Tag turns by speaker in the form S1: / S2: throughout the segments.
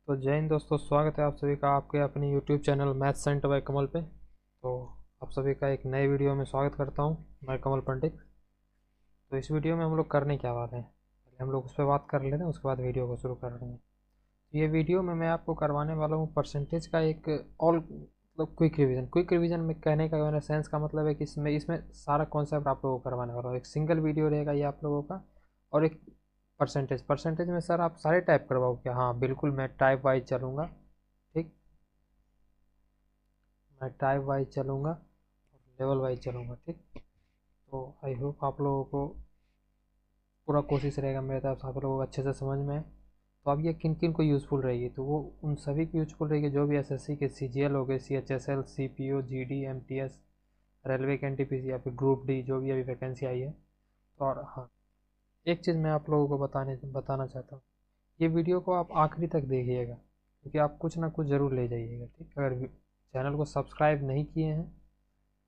S1: तो जय हिंद दोस्तों, स्वागत है आप सभी का आपके अपने YouTube channel Maths Centre by Kamal पे। तो आप सभी का एक नए वीडियो में स्वागत करता हूं। मैं कमल पंडित। तो इस वीडियो में हम लोग करने क्या वाले हैं, पहले हम लोग उस पर बात कर लेते हैं, उसके बाद वीडियो को शुरू कर रहे हैं। तो ये वीडियो में मैं आपको करवाने वाला हूँ परसेंटेज का एक ऑल मतलब क्विक रिविजन में कहने का मेरा सेंस का मतलब है कि इसमें इसमें सारा कॉन्सेप्ट आप लोगों को करवाने वाला हूँ। एक सिंगल वीडियो रहेगा ये आप लोगों का। और एक परसेंटेज परसेंटेज में सर आप सारे टाइप करवाओ क्या? हाँ बिल्कुल, मैं टाइप वाइज चलूँगा। ठीक, मैं टाइप वाइज चलूँगा और लेवल वाइज चलूँगा। ठीक, तो आई होप आप लोगों को पूरा कोशिश रहेगा मेरे तरफ से आप लोगों को अच्छे से समझ में आए। तो अब ये किन किन को यूज़फुल रहेगी, तो वो उन सभी की यूज़फुल रहेगी जो भी एसएससी के सीजीएल हो गए, CHSL, CPO, GD, MTS, railway के एनटीपीसी या फिर ग्रुप डी जो भी अभी वैकेंसी आई है। तो और हाँ, एक चीज़ मैं आप लोगों को बताना चाहता हूँ, ये वीडियो को आप आखिरी तक देखिएगा क्योंकि आप कुछ ना कुछ ज़रूर ले जाइएगा। ठीक, अगर चैनल को सब्सक्राइब नहीं किए हैं,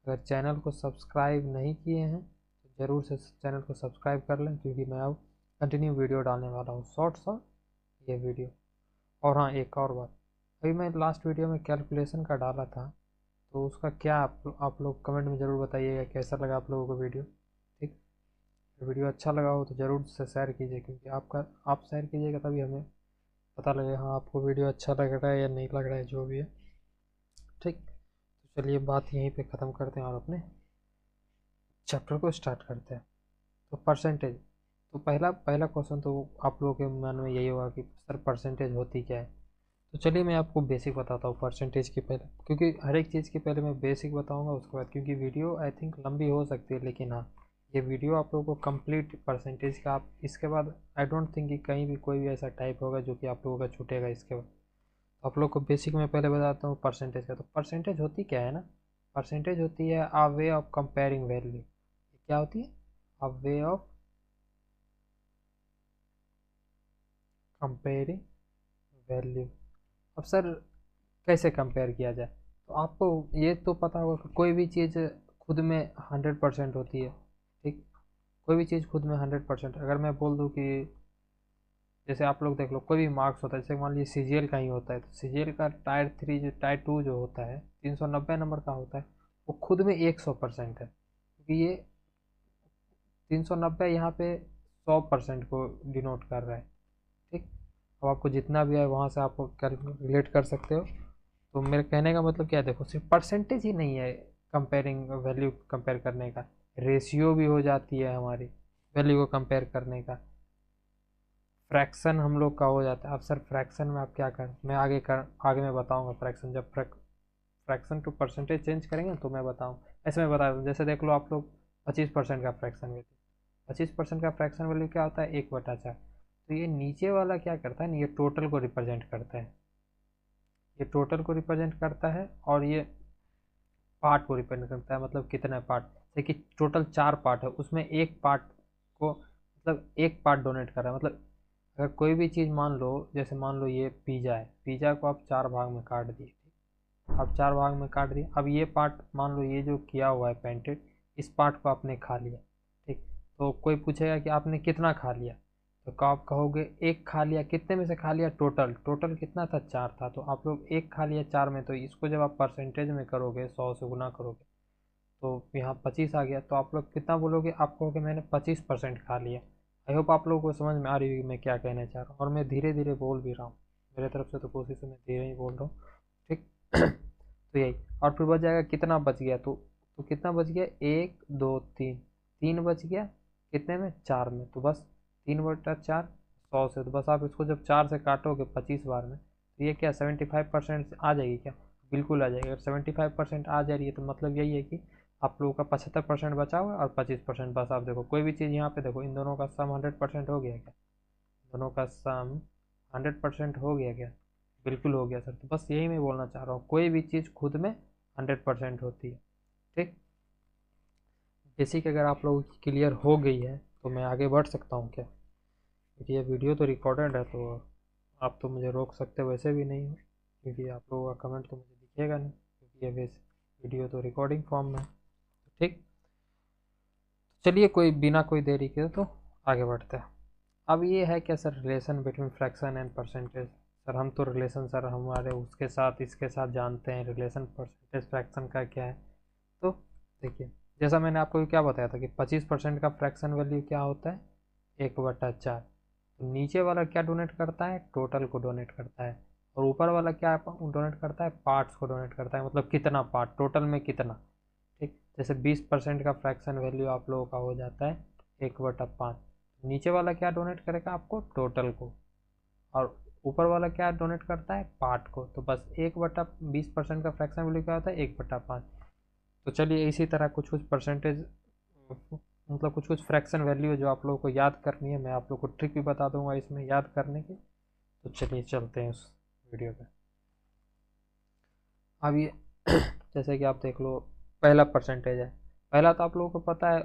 S1: अगर चैनल को सब्सक्राइब नहीं किए हैं तो ज़रूर से चैनल को सब्सक्राइब कर लें क्योंकि मैं अब कंटिन्यू वीडियो डालने वाला हूँ, शॉर्ट्स और ये वीडियो। और हाँ, एक और बात, अभी मैं लास्ट वीडियो में कैलकुलेशन का डाला था, तो उसका क्या आप लोग कमेंट में ज़रूर बताइएगा कैसा लगा आप लोगों को वीडियो। ठीक, वीडियो अच्छा लगा हो तो ज़रूर से शेयर कीजिए क्योंकि आप शेयर कीजिएगा तभी हमें पता लगे हाँ आपको वीडियो अच्छा लग रहा है या नहीं लग रहा है, जो भी है। ठीक, तो चलिए बात यहीं पे ख़त्म करते हैं और अपने चैप्टर को स्टार्ट करते हैं। तो परसेंटेज, तो पहला पहला क्वेश्चन तो आप लोगों के मन में यही होगा कि सर परसेंटेज होती क्या है। तो चलिए मैं आपको बेसिक बताता हूँ परसेंटेज की पहले, क्योंकि हर एक चीज़ की पहले मैं बेसिक बताऊँगा उसके बाद, क्योंकि वीडियो आई थिंक लंबी हो सकती है, लेकिन हाँ ये वीडियो आप लोगों को कंप्लीट परसेंटेज का, आप इसके बाद आई डोंट थिंक कि कहीं भी कोई भी ऐसा टाइप होगा जो कि आप लोगों का छूटेगा इसके बाद। तो आप लोग को बेसिक में पहले बताता हूँ परसेंटेज का। तो परसेंटेज होती क्या है ना, परसेंटेज होती है अ वे ऑफ कंपेयरिंग वैल्यू। क्या होती है? अ वे ऑफ कंपेयरिंग वैल्यू। अब सर कैसे कंपेयर किया जाए, तो आपको ये तो पता होगा कि कोई भी चीज़ खुद में 100% होती है। ठीक, कोई भी चीज़ खुद में 100%, अगर मैं बोल दूँ कि जैसे आप लोग देख लो कोई भी मार्क्स होता है, जैसे मान लीजिए सीजीएल का ही होता है, तो सीजीएल का टायर 3 जो टायर 2 जो होता है 390 नंबर का होता है, वो खुद में 100% है क्योंकि ये 390 यहाँ पे 100% को डिनोट कर रहा है। ठीक, अब आपको जितना भी है वहाँ से आप कैलकुलेट कर सकते हो। तो मेरे कहने का मतलब क्या है, देखो सिर्फ परसेंटेज ही नहीं है कंपेयरिंग वैल्यू कंपेयर करने का, रेशियो भी हो जाती है हमारी वैल्यू को कंपेयर करने का, फ्रैक्शन हम लोग का हो जाता है। अब सर फ्रैक्शन में आप क्या कर, मैं आगे मैं बताऊंगा फ्रैक्शन, जब फ्रैक्शन टू परसेंटेज चेंज करेंगे तो मैं बताऊँ। ऐसे मैं बता दूँ, जैसे देख लो आप लोग 25% का फ्रैक्शन वैल्यू, 25% का फ्रैक्शन वैल्यू क्या होता है? 1/4। तो ये नीचे वाला क्या करता है, ये टोटल को रिप्रेजेंट करता है, ये टोटल को रिप्रेजेंट करता है और ये पार्ट को रिप्रेजेंट करता है, मतलब कितने पार्ट, जैसे कि टोटल 4 पार्ट है, उसमें एक पार्ट को मतलब एक पार्ट डोनेट कर रहा है। मतलब अगर कोई भी चीज़ मान लो, जैसे मान लो ये पिज़्ज़ा है, पिज़्ज़ा को आप 4 भाग में काट दिए, आप 4 भाग में काट दिए, अब ये पार्ट मान लो ये जो किया हुआ है पेंटेड, इस पार्ट को आपने खा लिया। ठीक, तो कोई पूछेगा कि आपने कितना खा लिया, तो आप कहोगे एक खा लिया, कितने में से खा लिया? टोटल टोटल कितना था? 4 था, तो आप लोग एक खा लिया 4 में, तो इसको जब आप परसेंटेज में करोगे 100 से गुना करोगे तो यहाँ 25 आ गया, तो आप लोग कितना बोलोगे? आप कहोगे मैंने 25% खा लिया। आई होप आप लोगों को समझ में आ रही होगी मैं क्या कहना चाह रहा हूँ, और मैं धीरे धीरे बोल भी रहा हूँ, मेरे तरफ से तो कोशिश है मैं धीरे ही बोल रहा हूँ। ठीक तो यही, और फिर बच जाएगा कितना बच गया, तो कितना बच गया? 1 2 3, 3 बच गया कितने में? 4 में, तो बस 3/4 100 से, तो बस आप इसको जब 4 से काटोगे 25 बार में तो ये क्या 75% आ जाएगी क्या? बिल्कुल आ जाएगी। अगर 75% आ जा रही है तो मतलब यही है कि आप लोगों का 75% बचा हुआ है और 25% बस। आप देखो कोई भी चीज़ यहाँ पे देखो, इन दोनों का सम 100% हो गया क्या? दोनों का सम 100% हो गया क्या? बिल्कुल हो गया सर। तो बस यही मैं बोलना चाह रहा हूँ, कोई भी चीज़ खुद में 100% होती है। ठीक, बेसिक अगर आप लोगों की क्लियर हो गई है तो मैं आगे बढ़ सकता हूँ क्या, क्योंकि ये वीडियो तो रिकॉर्डेड है, तो आप तो मुझे रोक सकते वैसे भी नहीं हो, क्योंकि आप लोगों का कमेंट तो मुझे दिखेगा नहीं, क्योंकि ये वीडियो तो रिकॉर्डिंग फॉर्म में है। ठीक, चलिए कोई बिना कोई देरी के तो आगे बढ़ते हैं। अब ये है क्या sir, relation between fraction and percentage. Sir हम तो रिलेशन सर हमारे उसके साथ इसके साथ जानते हैं रिलेशन परसेंटेज फ्रैक्शन का क्या है। तो देखिए, जैसा मैंने आपको क्या बताया था कि 25% का फ्रैक्शन वैल्यू क्या होता है, 1/4। तो नीचे वाला क्या डोनेट करता है, टोटल को डोनेट करता है, और ऊपर वाला क्या डोनेट करता है, पार्ट्स को डोनेट करता है, मतलब कितना पार्ट टोटल में कितना। ठीक, जैसे 20% का फ्रैक्शन वैल्यू आप लोगों का हो जाता है 1/5। नीचे वाला क्या डोनेट करेगा आपको, टोटल को, और ऊपर वाला क्या डोनेट करता है, पार्ट को। तो बस 1/20% का फ्रैक्शन वैल्यू क्या होता है, 1/5। तो चलिए इसी तरह कुछ कुछ परसेंटेज, मतलब कुछ कुछ फ्रैक्शन वैल्यू जो आप लोगों को याद करनी है, मैं आप लोग को ट्रिक भी बता दूंगा इसमें याद करने की। तो चलिए चलते हैं उस वीडियो पे। अब ये जैसे कि आप देख लो, पहला परसेंटेज है, पहला तो आप लोगों को पता है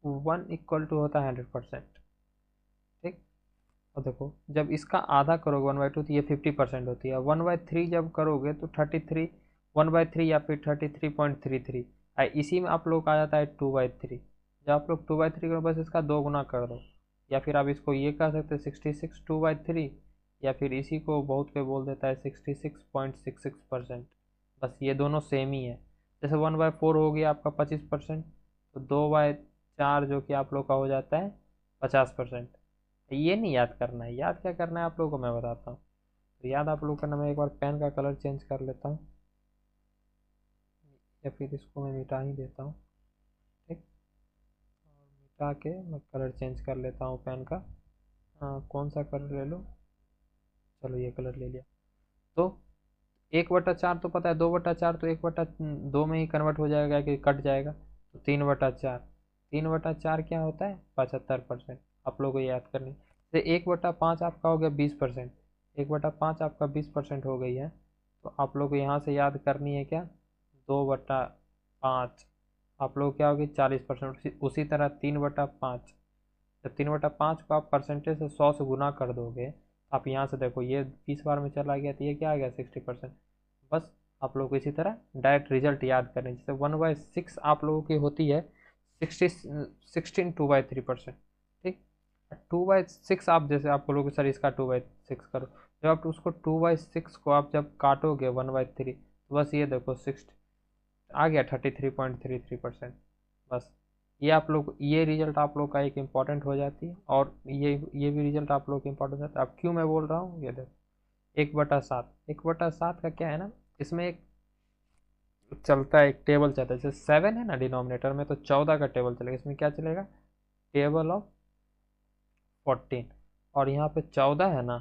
S1: 1 इक्वल टू होता है 100%। ठीक, और देखो जब इसका आधा करोगे 1/2 तो ये 50% होती है। 1/3 जब करोगे तो 33, 1/3 या फिर 33.33। इसी में आप लोग का आ जाता है 2/3। जब आप लोग 2/3 करो बस इसका 2 गुना कर दो, या फिर आप इसको ये कह सकते हैं 66 2/3, या फिर इसी को बहुत कोई बोल देता है 66.66%। बस ये दोनों सेम ही है। जैसे 1/4 हो गया आपका 25%, तो 2/4 जो कि आप लोग का हो जाता है 50%। ये नहीं याद करना है, याद क्या करना है आप लोगों को मैं बताता हूँ। तो याद आप लोग करना, मैं एक बार पेन का कलर चेंज कर लेता हूँ, या फिर इसको मैं मिटा ही देता हूँ। ठीक, और मिटा के मैं कलर चेंज कर लेता हूँ पेन का। कौन सा कलर ले लो, चलो ये कलर ले लिया। तो 1/4 तो पता है, 2/4 तो 1/2 में ही कन्वर्ट हो जाएगा कि कट जाएगा, तो 3/4। 3/4 क्या होता है, 75%। आप लोगों को याद करनी, तो 1/5 आपका हो गया 20%। 1/5 आपका 20% हो गई है। तो आप लोग को यहाँ से याद करनी है क्या, 2/5 आप लोग क्या होगी 40%। उसी तरह 3/5, जब 3/5 को आप परसेंटेज से 100 से गुना कर दोगे, आप यहाँ से देखो ये 20 बार में चला गया तो ये क्या आ गया 60%। बस आप लोग को इसी तरह डायरेक्ट रिजल्ट याद करें। जैसे 1/6 आप लोगों की होती है 2/3%। ठीक, 2/6 आप जैसे आप बोलोगे सर इसका 2/6 करो, जब आप उसको 2/6 को आप जब काटोगे 1/3, तो बस ये देखो 60 आ गया 33.33%। बस ये आप लोग, ये रिजल्ट आप लोग का एक इम्पॉर्टेंट हो जाती है, और ये भी रिजल्ट आप लोग का इम्पॉर्टेंट होता है। अब क्यों मैं बोल रहा हूँ, ये देखो 1/7, 1/7 का क्या है ना, इसमें एक चलता है, एक टेबल चलता है। जैसे 7 है ना डिनोमिनेटर में, तो 14 का टेबल चलेगा। इसमें क्या चलेगा, टेबल ऑफ 14। और यहाँ पे 14 है ना,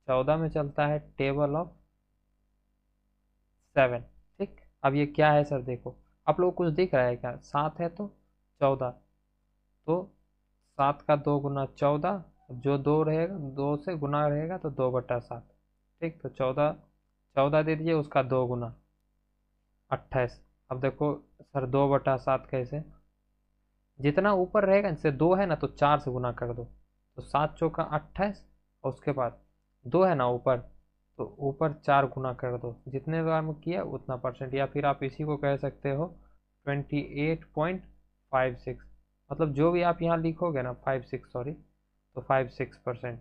S1: 14 में चलता है टेबल ऑफ 7। ठीक, अब ये क्या है सर, देखो आप लोग कुछ दिख रहा है क्या, 7 है तो 14, तो 7 का 2 गुना 14, जो 2 रहेगा 2 से गुना रहेगा तो 2/7। ठीक, तो 14, 14 दे दीजिए, उसका 2 गुना 28। अब देखो सर 2/7 कैसे, जितना ऊपर रहेगा जैसे 2 है ना तो 4 से गुना कर दो, तो 7 चौका 28, और उसके बाद 2 है ना ऊपर, तो ऊपर 4 गुना कर दो, जितने बार में किया उतना परसेंट। या फिर आप इसी को कह सकते हो 28.56, मतलब जो भी आप यहाँ लिखोगे ना 56, सॉरी, तो 56%।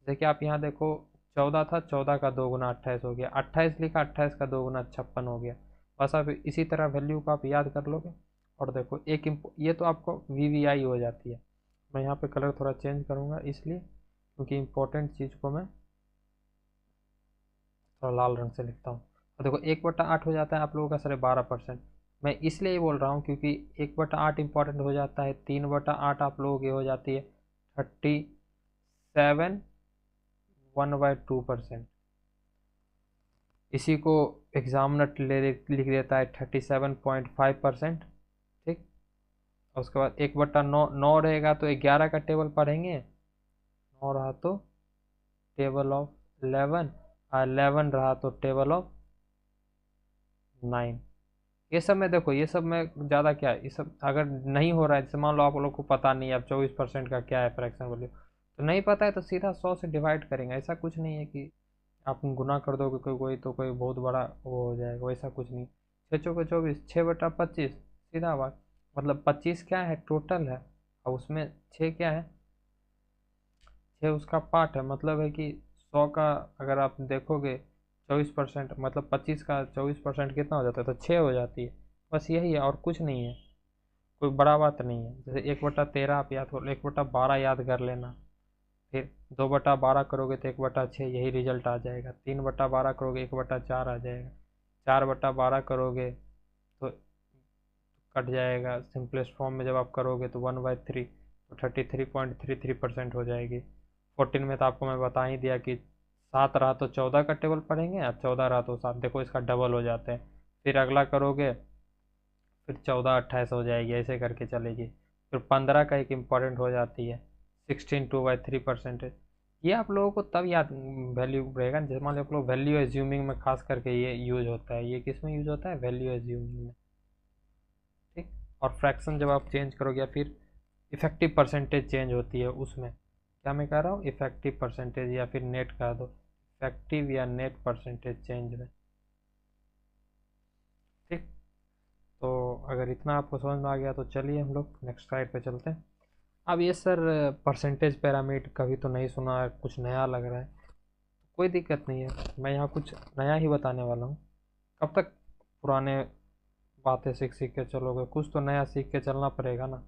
S1: जैसे कि आप यहाँ देखो 14 था, 14 का 2 गुना 28 हो गया, 28 लिखा, 28 का 2 गुना 56 हो गया। बस आप इसी तरह वैल्यू को आप याद कर लोगे। और देखो एक ये तो आपको वीवीआई हो जाती है। मैं यहाँ पे कलर थोड़ा चेंज करूँगा इसलिए क्योंकि इम्पोर्टेंट चीज़ को मैं थोड़ा लाल रंग से लिखता हूँ। और देखो 1/8 हो जाता है आप लोगों का सर 12%। मैं इसलिए ये बोल रहा हूँ क्योंकि 1/8 इंपॉर्टेंट हो जाता है, 3/8 आप लोगों की हो जाती है 37 1/2%। इसी को एग्जामिनर लिख देता है 37.5%। ठीक, और उसके बाद 1/9, 9 रहेगा तो 11 का टेबल पढ़ेंगे, 9 रहा तो टेबल ऑफ 11, और 11 रहा तो टेबल ऑफ 9। ये सब में देखो, ये सब में ज़्यादा क्या है, ये सब अगर नहीं हो रहा है, जैसे मान लो आप लोग को पता नहीं है अब 24% का क्या है फ्रैक्शन वैल्यू, तो नहीं पता है तो सीधा 100 से डिवाइड करेंगे। ऐसा कुछ नहीं है कि आप गुना कर दोगे कोई तो कोई बहुत बड़ा वो हो जाएगा, वैसा कुछ नहीं। 6 चौके 24, 6/25 सीधा बात, मतलब 25 क्या है टोटल है, और उसमें 6 क्या है, 6 उसका पार्ट है, मतलब है कि 100 का अगर आप देखोगे 24%, मतलब 25 का 24% कितना हो जाता है, तो 6 हो जाती है। बस यही है और कुछ नहीं है, कोई बड़ा बात नहीं है। जैसे 1/13 आप याद करो, 1/12 याद कर लेना, फिर 2/12 करोगे तो 1/6 यही रिजल्ट आ जाएगा, 3/12 करोगे 1/4 आ जाएगा, 4/12 करोगे तो कट जाएगा। सिंपलेस्ट फॉर्म में जब आप करोगे तो 1/3, तो 33.33% हो जाएगी। 14 में तो आपको मैं बता ही दिया कि 7 रहा तो 14 का टेबल पढ़ेंगे, और 14 रहा तो 7, देखो इसका डबल हो जाते हैं। फिर अगला करोगे, फिर 14 28 हो जाएगी, ऐसे करके चलेगी। फिर 15 का एक इम्पॉर्टेंट हो जाती है, 16 2/3%। ये आप लोगों को तब याद वैल्यू रहेगा जैसे मान लो आप लोग वैल्यू एज्यूमिंग में खास करके ये यूज होता है। ये किस में यूज होता है? वैल्यू एज्यूमिंग में, ठीक। और फ्रैक्शन जब आप चेंज करोगे, या फिर इफेक्टिव परसेंटेज चेंज होती है उसमें, क्या मैं कह रहा हूँ, इफेक्टिव परसेंटेज या फिर नेट कह दो, इफेक्टिव या नेट परसेंटेज चेंज में, ठीक। तो अगर इतना आपको समझ में आ गया तो चलिए हम लोग नेक्स्ट स्लाइड पे चलते हैं। अब ये सर परसेंटेज पिरामिड कभी तो नहीं सुना है, कुछ नया लग रहा है। कोई दिक्कत नहीं है, मैं यहाँ कुछ नया ही बताने वाला हूँ। कब तक पुराने बातें सीख सीख के चलोगे? कुछ तो नया सीख के चलना पड़ेगा ना।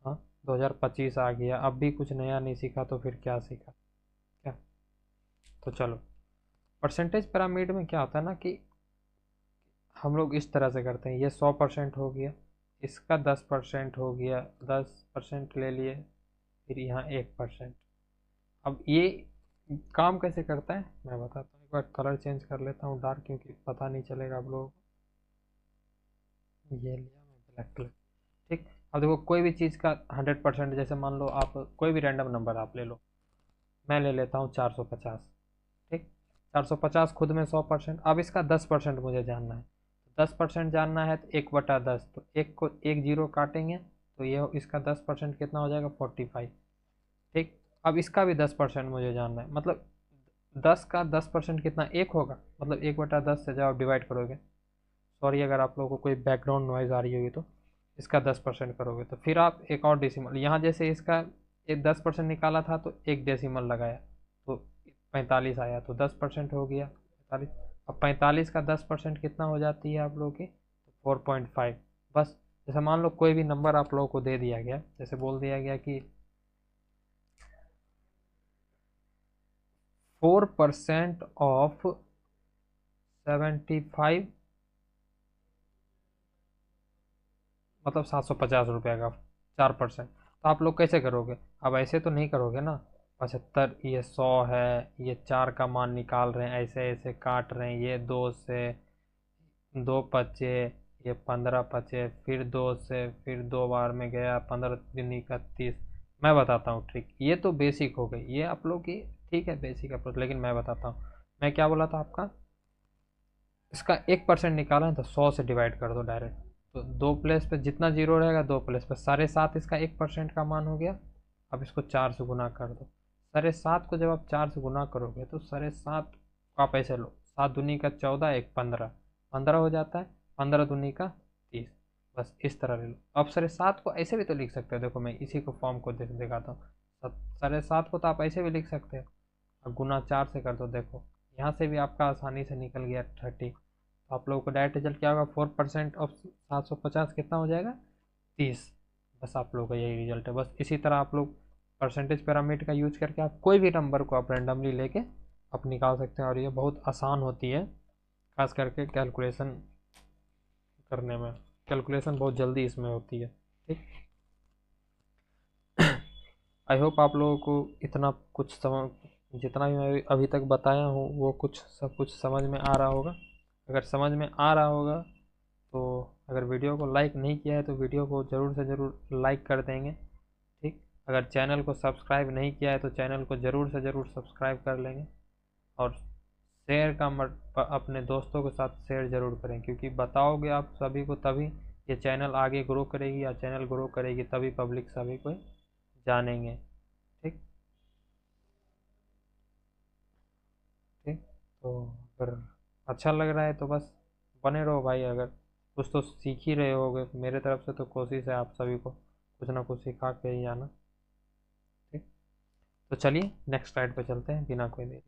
S1: हाँ, 2025 आ गया, अब भी कुछ नया नहीं सीखा तो फिर क्या सीखा क्या? तो चलो, परसेंटेज पिरामिड में क्या होता है ना कि हम लोग इस तरह से करते हैं, ये 100% हो गया, इसका 10% हो गया, 10% ले लिए, फिर यहाँ 1%। अब ये काम कैसे करता है मैं बताता हूँ। एक बार कलर चेंज कर लेता हूँ डार्क, क्योंकि पता नहीं चलेगा आप लोगों को। ये लिया मैं ब्लैक कलर, ठीक। अब देखो, कोई भी चीज़ का 100%, जैसे मान लो आप कोई भी रैंडम नंबर आप ले लो, मैं ले लेता हूँ 450, ठीक। 450 खुद में 100%। अब इसका 10% मुझे जानना है, 10% जानना है तो 1/10, तो एक को एक जीरो काटेंगे तो ये इसका 10% कितना हो जाएगा? 45, ठीक। अब इसका भी 10% मुझे जानना है, मतलब 10 का 10% कितना? 1 होगा, मतलब 1/10 से जब आप डिवाइड करोगे, सॉरी अगर आप लोगों को कोई बैकग्राउंड नॉइज़ आ रही होगी तो, इसका 10% करोगे तो फिर आप एक और डेसिमल, यहाँ जैसे इसका एक 10% निकाला था तो एक डेसिमल लगाया तो 45 आया, तो 10% हो गया 45। अब 45 का 10% कितना हो जाती है आप लोगों की? 4.5। बस, जैसे मान लो कोई भी नंबर आप लोगों को दे दिया गया, जैसे बोल दिया गया कि 4% ऑफ 75, मतलब 750 रुपये का 4%, तो आप लोग कैसे करोगे? अब ऐसे तो नहीं करोगे ना, 75, ये 100 है, ये 4 का मान निकाल रहे हैं, ऐसे ऐसे काट रहे हैं, ये 2 से 2 बचे, ये 15 बचे, फिर 2 से, फिर 2 बार में गया, 15 दिन 31। मैं बताता हूँ ट्रिक, ये तो बेसिक हो गई ये आप लोग की, ठीक है, बेसिक अप्रोच। लेकिन मैं बताता हूँ, मैं क्या बोला था आपका, इसका 1% निकाला है तो 100 से डिवाइड कर दो डायरेक्ट, तो दो प्लेस पे जितना जीरो रहेगा, दो प्लेस पे 7.5, इसका 1% का मान हो गया। अब इसको 4 से गुना कर दो, 7.5 को जब आप 4 से गुना करोगे तो 7.5 को आप ऐसे लो, 7 दूनी का 14, एक 15, 15 हो जाता है, 15 दूनी का 30। बस इस तरह ले लो। अब 7.5 को ऐसे भी तो लिख सकते हो, देखो मैं इसी को फॉर्म को दिखाता हूँ। 7.5 को तो आप ऐसे भी लिख सकते हो, अब गुना 4 से कर दो, देखो यहाँ से भी आपका आसानी से निकल गया 30। तो आप लोगों को डायरेक्ट रिजल्ट क्या होगा? 4% ऑफ 750 कितना हो जाएगा? 30। बस आप लोगों का यही रिजल्ट है। बस इसी तरह आप लोग परसेंटेज पैरामीटर का यूज करके आप कोई भी नंबर को आप रैंडमली लेके आप निकाल सकते हैं, और ये बहुत आसान होती है, खास करके कैलकुलेशन करने में। कैलकुलेशन बहुत जल्दी इसमें होती है, ठीक। आई होप आप लोगों को इतना कुछ समझ, जितना भी मैं अभी तक बताया हूँ वो कुछ सब कुछ समझ में आ रहा होगा। अगर समझ में आ रहा होगा तो, अगर वीडियो को लाइक नहीं किया है तो वीडियो को ज़रूर से ज़रूर लाइक कर देंगे, ठीक। अगर चैनल को सब्सक्राइब नहीं किया है तो चैनल को ज़रूर से ज़रूर सब्सक्राइब कर लेंगे, और शेयर का अपने दोस्तों के साथ शेयर ज़रूर करें, क्योंकि बताओगे आप सभी को तभी ये चैनल आगे ग्रो करेगी, या चैनल ग्रो करेगी तभी पब्लिक सभी को जानेंगे, ठीक। ठीक, तो अगर अच्छा लग रहा है तो बस बने रहो भाई। अगर कुछ तो सीख ही रहे होगे, मेरे तरफ से तो कोशिश है आप सभी को कुछ ना कुछ सिखा के ही आना, ठीक। तो चलिए नेक्स्ट स्लाइड पे चलते हैं बिना कोई देरी।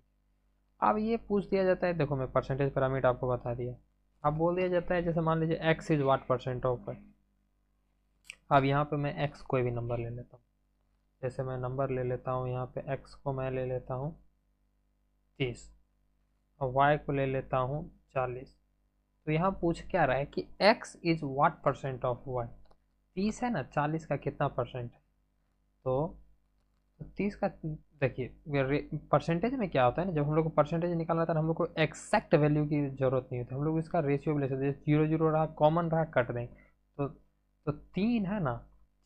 S1: अब ये पूछ दिया जाता है, देखो मैं परसेंटेज पिरामिड आपको बता दिया। अब बोल दिया जाता है जैसे मान लीजिए x is what percent of है। अब यहाँ पे मैं x कोई भी नंबर ले लेता हूँ, जैसे मैं नंबर ले लेता हूँ यहाँ पे x को मैं ले लेता हूँ 30 और y को ले लेता हूँ 40। तो यहाँ पूछ क्या रहा है कि x is what percent of y। 30 है ना, 40 का कितना परसेंट है, तो 30 का देखिए परसेंटेज में क्या होता है ना, जब हम लोग को परसेंटेज निकालना था हम लोग को एक्सैक्ट वैल्यू की जरूरत नहीं होती, हम लोग इसका रेशियो भी ले सकते हैं। जीरो जीरो रहा, कॉमन रहा, कट दें। तो 3 है ना,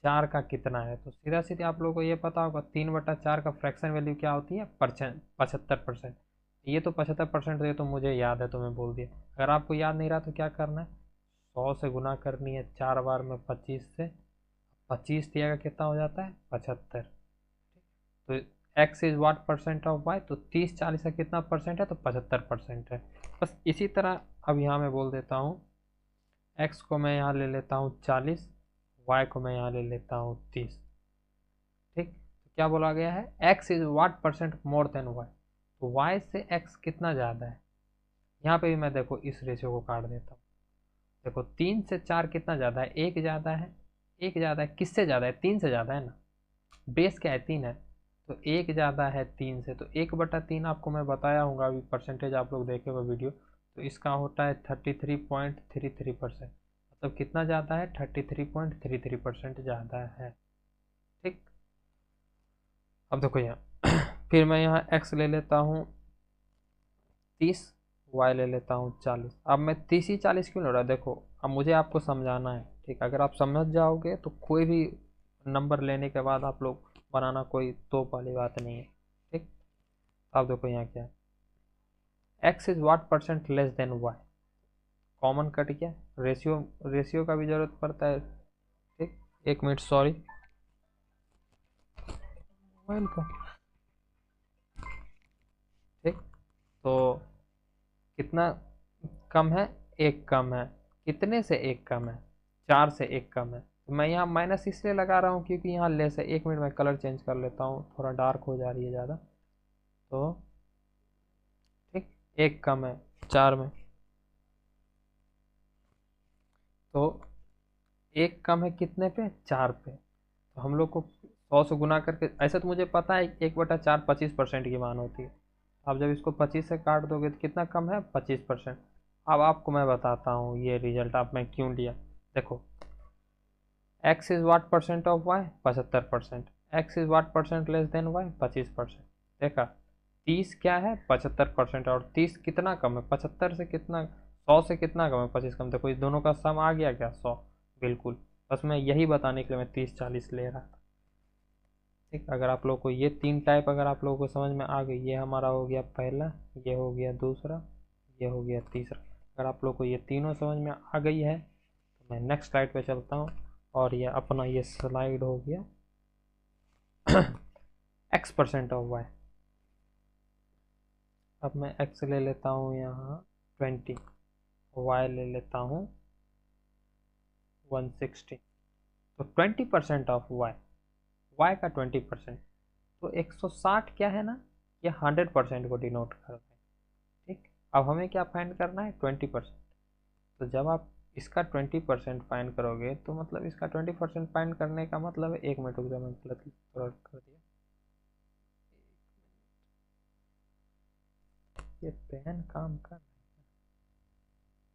S1: 4 का कितना है, तो सीधा सीधा आप लोगों को ये पता होगा 3/4 का फ्रैक्शन वैल्यू क्या होती है, 75%। ये तो 75% ये तो मुझे याद है, तो मैं बोल दिया। अगर आपको याद नहीं रहा तो क्या करना है, 100 से गुना करनी है 4 बार में 25 से, 25 दिया कितना हो जाता है 75। तो x is what percent of y, तो 30-40 का कितना परसेंट है, तो 75% है। बस इसी तरह अब यहाँ मैं बोल देता हूँ x को मैं यहाँ ले लेता हूँ 40, y को मैं यहाँ ले लेता हूँ 30। ठीक, तो क्या बोला गया है, x is what percent more than y, तो y से x कितना ज़्यादा है। यहाँ पे भी मैं देखो इस रेशियो को काट देता हूँ। देखो 3 से 4 कितना ज़्यादा है, 1 ज़्यादा है। 1 ज़्यादा है, किससे ज़्यादा है, 3 से ज़्यादा है ना, बेस क्या है 3 है, तो 1 ज़्यादा है 3 से, तो 1/3 आपको मैं बताया हूँ अभी, परसेंटेज आप लोग देखे हुए वीडियो, तो इसका होता है 33.33%। मतलब कितना ज़्यादा है, 33.33% ज़्यादा है। ठीक, अब देखो यहाँ फिर मैं यहाँ x ले लेता हूँ 30, y ले लेता हूँ 40। अब मैं 30 ही 40 क्यों ले रहा, देखो अब मुझे आपको समझाना है। ठीक, अगर आप समझ जाओगे तो कोई भी नंबर लेने के बाद आप लोग बनाना कोई तोप वाली बात नहीं है। ठीक, अब देखो यहाँ क्या है, x is what percent less than y, common cut गया, रेशियो रेशियो का भी जरूरत पड़ता है। ठीक, 1 मिनट सॉरी, मोबाइल का। ठीक, तो कितना कम है, 1 कम है, कितने से 1 कम है, 4 से 1 कम है। तो मैं यहाँ माइनस इसलिए लगा रहा हूँ क्योंकि यहाँ लेस है। 1 मिनट में कलर चेंज कर लेता हूँ, थोड़ा डार्क हो जा रही है ज़्यादा। तो ठीक, 1 कम है 4 में, तो 1 कम है कितने पे, 4 पे। तो हम लोग को 100 से गुना करके, ऐसा तो मुझे पता है 1/4 25% की मान होती है। अब जब इसको 25 से काट दोगे तो कितना कम है, 25%। अब आपको मैं बताता हूँ ये रिजल्ट आप मैं क्यों लिया। देखो x is what percent of y, 75%। x is what percent less than y, 25%। देखा, 30 क्या है 75%, और 30 कितना कम है, 75 से कितना, 100 से कितना कम है, 25 कम। देखो इस दोनों का सम आ गया क्या, 100। बिल्कुल, बस मैं यही बताने के लिए मैं 30-40 ले रहा था। ठीक, अगर आप लोग को ये 3 टाइप अगर आप लोगों को समझ में आ गई, ये हमारा हो गया पहला, ये हो गया दूसरा, ये हो गया तीसरा। अगर आप लोग को ये तीनों समझ में आ गई है तो मैं नेक्स्ट स्लाइड पे चलता हूँ, और ये अपना ये स्लाइड हो गया x% ऑफ y। अब मैं x ले लेता हूँ यहाँ 20, y ले लेता हूँ 160। तो 20% ऑफ y, y का 20%, तो 160 क्या है ना, ये 100% को डिनोट करते हैं। ठीक, अब हमें क्या फाइंड करना है, 20%। तो जब आप इसका 20% फाइंड करोगे तो मतलब इसका 20% फाइंड करने का मतलब है, 1 मिनट रुक जाओ, मैं गलत कर दिया, ये पेन काम कर रहा है,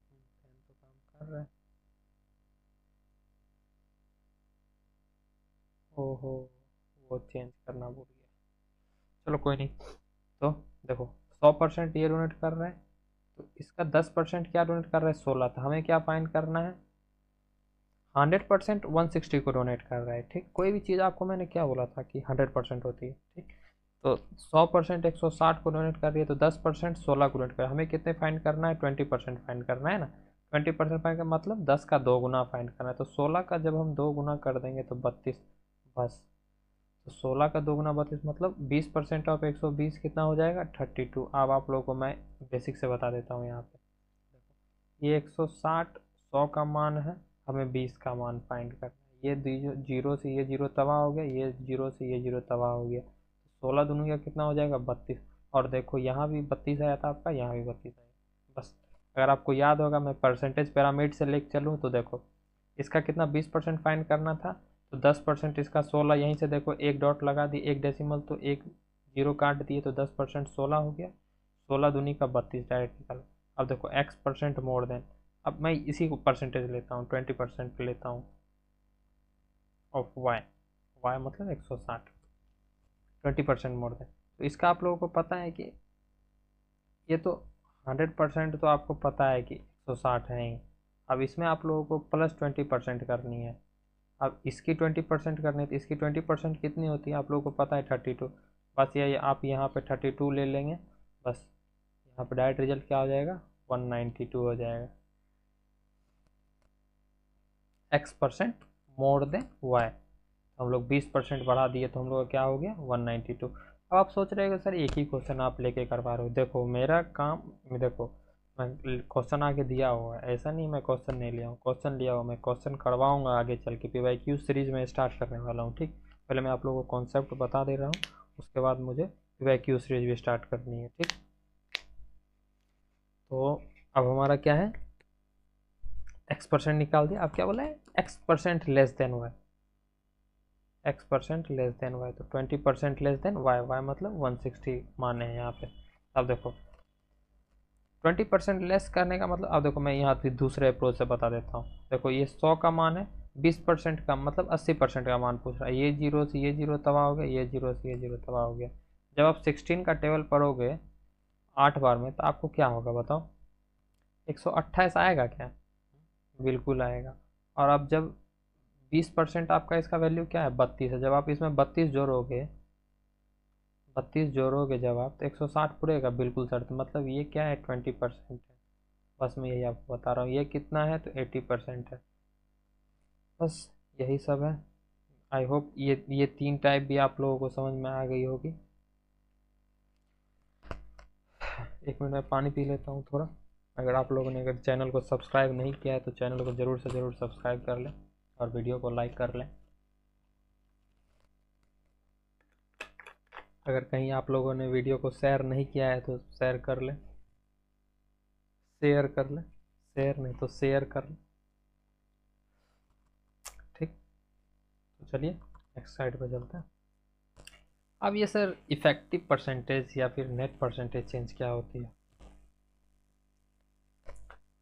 S1: पेन तो काम कर रहा है, ओहो वो चेंज करना भूल गया। चलो कोई नहीं। तो देखो 100% ये डोनेट कर रहा है, तो इसका 10% क्या डोनेट कर रहा है, 16। था, हमें क्या फाइंड करना है, 100% 160 को डोनेट कर रहा है। ठीक, कोई भी चीज़ आपको मैंने क्या बोला था कि 100% होती है। ठीक, तो 100% 160 को डोनेट कर रही है, तो 10% 16 को डोनेट कर, हमें कितने फाइंड करना है, 20% फाइंड करना है ना। 20% फाइंड का मतलब 10 का 2 गुना फाइंड करना है, तो 16 का जब हम 2 गुना कर देंगे तो 32, बस। तो 16 का 2 गुना 32 मतलब 20% ऑफ 120 कितना हो जाएगा, 32। अब आप लोगों को मैं बेसिक से बता देता हूँ यहाँ पे, ये 160 100 का मान है, हमें 20 का मान फाइंड करना है। ये जीरो से ये जीरो तबाह हो गया, ये जीरो से ये जीरो तबाह हो गया, 16 दोनों का कितना हो जाएगा, 32। और देखो यहाँ भी 32 आया था आपका, यहाँ भी 32 आया। बस अगर आपको याद होगा, मैं परसेंटेज पैरामीड से लेके चलूँ तो देखो इसका कितना 20% फाइंड करना था, तो 10% इसका 16, यहीं से देखो एक डॉट लगा दी, एक डेसिमल तो एक जीरो काट दिए, तो 10% 16 हो गया, 16 दूनी का 32 डायरेक्ट निकाला। अब देखो x% मोर देन, अब मैं इसी को परसेंटेज लेता हूँ, 20% लेता हूँ ऑफ y, y मतलब 160, 20% मोर देन। तो इसका आप लोगों को पता है कि ये तो 100% तो आपको पता है कि 160 है ही। अब इसमें आप लोगों को प्लस 20% करनी है। अब इसकी 20% करनी है, तो इसकी 20% कितनी होती है आप लोगों को पता है 32। बस ये आप यहाँ पे 32 ले लेंगे, बस यहाँ पे डायरेक्ट रिजल्ट क्या हो जाएगा 192 हो जाएगा। x% मोर देन y, हम लोग 20% बढ़ा दिए तो हम लोग क्या हो गया 192। अब आप सोच रहे हो सर एक ही क्वेश्चन आप लेके करवा रहे हो, देखो मेरा काम, देखो मैं क्वेश्चन आगे दिया हुआ है, ऐसा नहीं मैं क्वेश्चन नहीं लिया हूँ, क्वेश्चन लिया हुआ, मैं क्वेश्चन करवाऊंगा आगे चल के, PYQ सीरीज में स्टार्ट करने वाला हूँ। ठीक, पहले मैं आप लोगों को कॉन्सेप्ट बता दे रहा हूँ, उसके बाद मुझे PYQ सीरीज भी स्टार्ट करनी है। ठीक, तो अब हमारा क्या है, x% निकाल दिया। अब क्या बोला है, x% less than y, x% less than y, तो 20% लेस देन y, y मतलब 160 माने हैं यहाँ पे। अब देखो 20% लेस करने का मतलब, अब देखो मैं यहाँ पे दूसरे अप्रोच से बता देता हूँ। देखो ये 100 का मान है, 20% का मतलब 80% का मान पूछ रहा है, ये जीरो से ये जीरो तबाह हो गया, ये जीरो से ये जीरो तबाह हो गया। जब आप 16 का टेबल पढ़ोगे 8 बार में, तो आपको क्या होगा बताओ, 128 आएगा क्या, बिल्कुल आएगा। और अब जब 20% आपका इसका वैल्यू क्या है 32 है, जब आप इसमें 32 जोड़ोगे, 32 जोड़ोगे जब आप, तो 160 पूरेगा बिल्कुल सर, तो मतलब ये क्या है 20% है। बस मैं यही आपको बता रहा हूँ, ये कितना है तो 80% है। बस यही सब है। आई होप ये 3 टाइप भी आप लोगों को समझ में आ गई होगी। एक मिनट में पानी पी लेता हूँ थोड़ा। अगर आप लोगों ने अगर चैनल को सब्सक्राइब नहीं किया है तो चैनल को ज़रूर से ज़रूर सब्सक्राइब कर लें और वीडियो को लाइक कर लें। अगर कहीं आप लोगों ने वीडियो को शेयर नहीं किया है तो शेयर कर लें, शेयर कर लें, शेयर नहीं तो शेयर कर लें। ठीक, तो चलिए नेक्स्ट स्लाइड पर चलते हैं। अब ये सर इफेक्टिव परसेंटेज या फिर नेट परसेंटेज चेंज क्या होती है,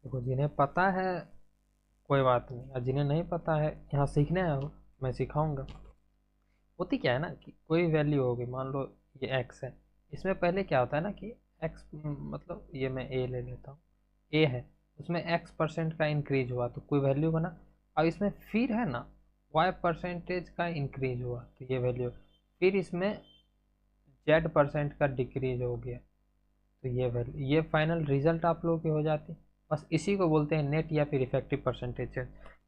S1: देखो जिन्हें पता है कोई बात नहीं, और जिन्हें नहीं पता है यहाँ सीखने आया हो, मैं सिखाऊंगा। होती क्या है ना कि कोई वैल्यू होगी, मान लो ये x है, इसमें पहले क्या होता है ना कि x मतलब ये मैं a ले लेता हूँ, a है, उसमें x% का इंक्रीज हुआ तो कोई वैल्यू बना। अब इसमें फिर है ना y% का इंक्रीज हुआ तो ये वैल्यू, फिर इसमें z% का डिक्रीज हो गया तो ये वैल्यू, ये फाइनल रिजल्ट आप लोगों की हो जाती। बस इसी को बोलते हैं नेट या फिर इफेक्टिव परसेंटेज।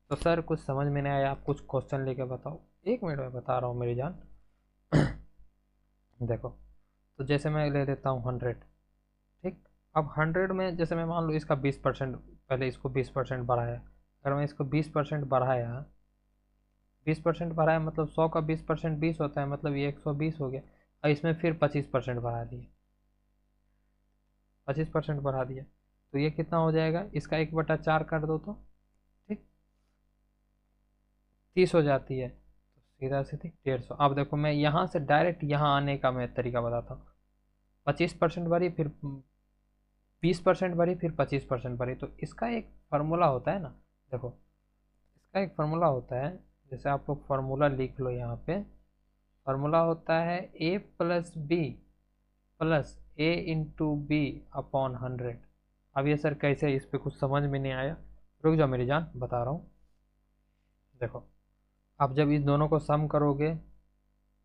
S1: तो सर कुछ समझ में नहीं आया, आप कुछ क्वेश्चन लेके बताओ। 1 मिनट में बता रहा हूँ मेरी जान। देखो तो जैसे मैं ले लेता हूँ 100, ठीक, अब 100 में जैसे मैं मान लो इसका 20%, पहले इसको 20% बढ़ाया, अगर मैं इसको 20% बढ़ाया, 20% बढ़ाया मतलब 100 का 20% 20 होता है, मतलब ये 120 हो गया। और इसमें फिर 25% बढ़ा दिए, 25% बढ़ा दिया, तो ये कितना हो जाएगा, इसका 1/4 कर दो तो ठीक 30 हो जाती है, तो सीधा सीधी 150। अब देखो मैं यहाँ से डायरेक्ट यहाँ आने का मैं तरीका बताता हूँ। 25% बढ़ी, फिर 20% बढ़ी, फिर 25% बढ़ी, तो इसका एक फार्मूला होता है ना, देखो इसका एक फार्मूला होता है, जैसे आप लोग फार्मूला लिख लो यहाँ पे, फार्मूला होता है a+b प्लस a/b/100। अब ये सर कैसे, इस पर कुछ समझ में नहीं आया, रुक जाओ मेरी जान बता रहा हूँ। देखो आप जब इस दोनों को सम करोगे,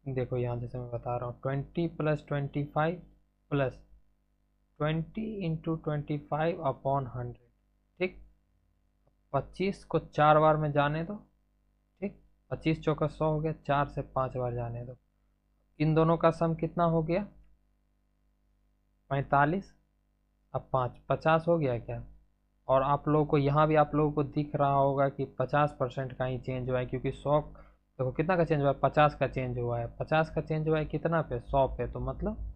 S1: देखो यहाँ जैसे मैं बता रहा हूँ 20 + 25 प्लस 20 × 25/100, ठीक, 25 को 4 बार में जाने दो, ठीक, 25 चौका 100 हो गया, 4 से 5 बार जाने दो, इन दोनों का सम कितना हो गया 45, अब 5 50 हो गया क्या। और आप लोगों को यहाँ भी आप लोगों को दिख रहा होगा कि 50% का ही चेंज हुआ है, क्योंकि 100 देखो कितना का चेंज हुआ है, 50 का चेंज हुआ है, 50 का चेंज हुआ है कितना पे 100 पे, तो मतलब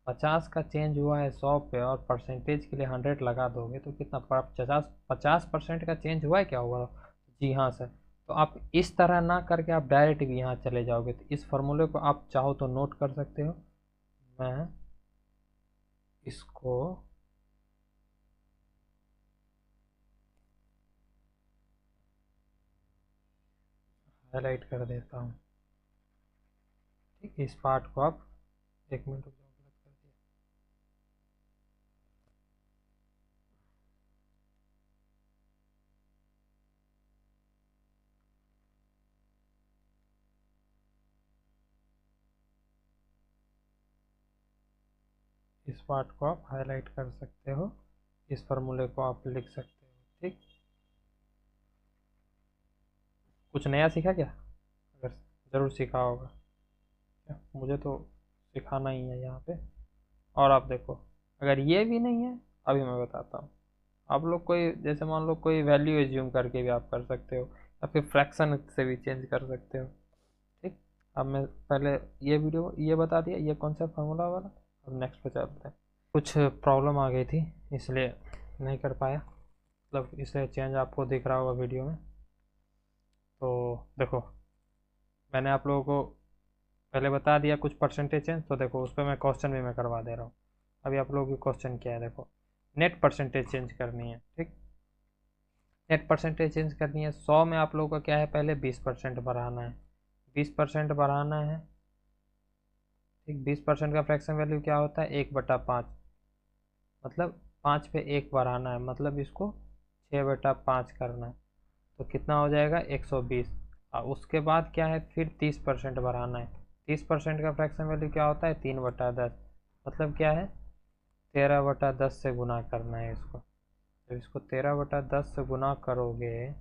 S1: 50 का चेंज हुआ है 100 पे और परसेंटेज के लिए 100 लगा दोगे तो कितना 50% का चेंज हुआ है क्या हुआ? जी हाँ सर। तो आप इस तरह ना करके आप डायरेक्ट भी यहाँ चले जाओगे, तो इस फॉर्मूले को आप चाहो तो नोट कर सकते हो। मैं इसको हाईलाइट कर देता हूँ। ठीक, इस पार्ट को आप 1 मिनट रुक जाओ, गलत कर दिया। इस पार्ट को आप हाईलाइट कर सकते हो, इस फॉर्मूले को आप लिख सकते हो। ठीक, कुछ नया सीखा क्या? अगर ज़रूर सीखा होगा, क्या मुझे तो सिखाना ही है यहाँ पे। और आप देखो, अगर ये भी नहीं है, अभी मैं बताता हूँ। आप लोग कोई जैसे मान लो कोई वैल्यू एज्यूम करके भी आप कर सकते हो, या फिर फ्रैक्शन से भी चेंज कर सकते हो। ठीक, अब मैं पहले ये वीडियो ये बता दिया, ये कौन सा फार्मूला वाला। अब नेक्स्ट पे चलते हैं। कुछ प्रॉब्लम आ गई थी इसलिए नहीं कर पाया, मतलब इसलिए चेंज आपको दिख रहा होगा वीडियो में। तो देखो, मैंने आप लोगों को पहले बता दिया कुछ परसेंटेज चेंज, तो देखो उस पर मैं क्वेश्चन भी मैं करवा दे रहा हूँ। अभी आप लोगों की क्वेश्चन क्या है, देखो नेट परसेंटेज चेंज करनी है। ठीक, नेट परसेंटेज चेंज करनी है। 100 में आप लोगों का क्या है, पहले 20% बढ़ाना है, 20% बढ़ाना है। ठीक, 20% का फ्रैक्शन वैल्यू क्या होता है, 1/5, मतलब 5 पे 1 बढ़ाना है, मतलब इसको 6/5 करना है। तो कितना हो जाएगा, 120। और उसके बाद क्या है, फिर 30% बढ़ाना है। 30% का फ्रैक्शन वैल्यू क्या होता है, 3/10, मतलब क्या है, 13/10 से गुना करना है इसको। जब इसको 13/10 से गुना करोगे,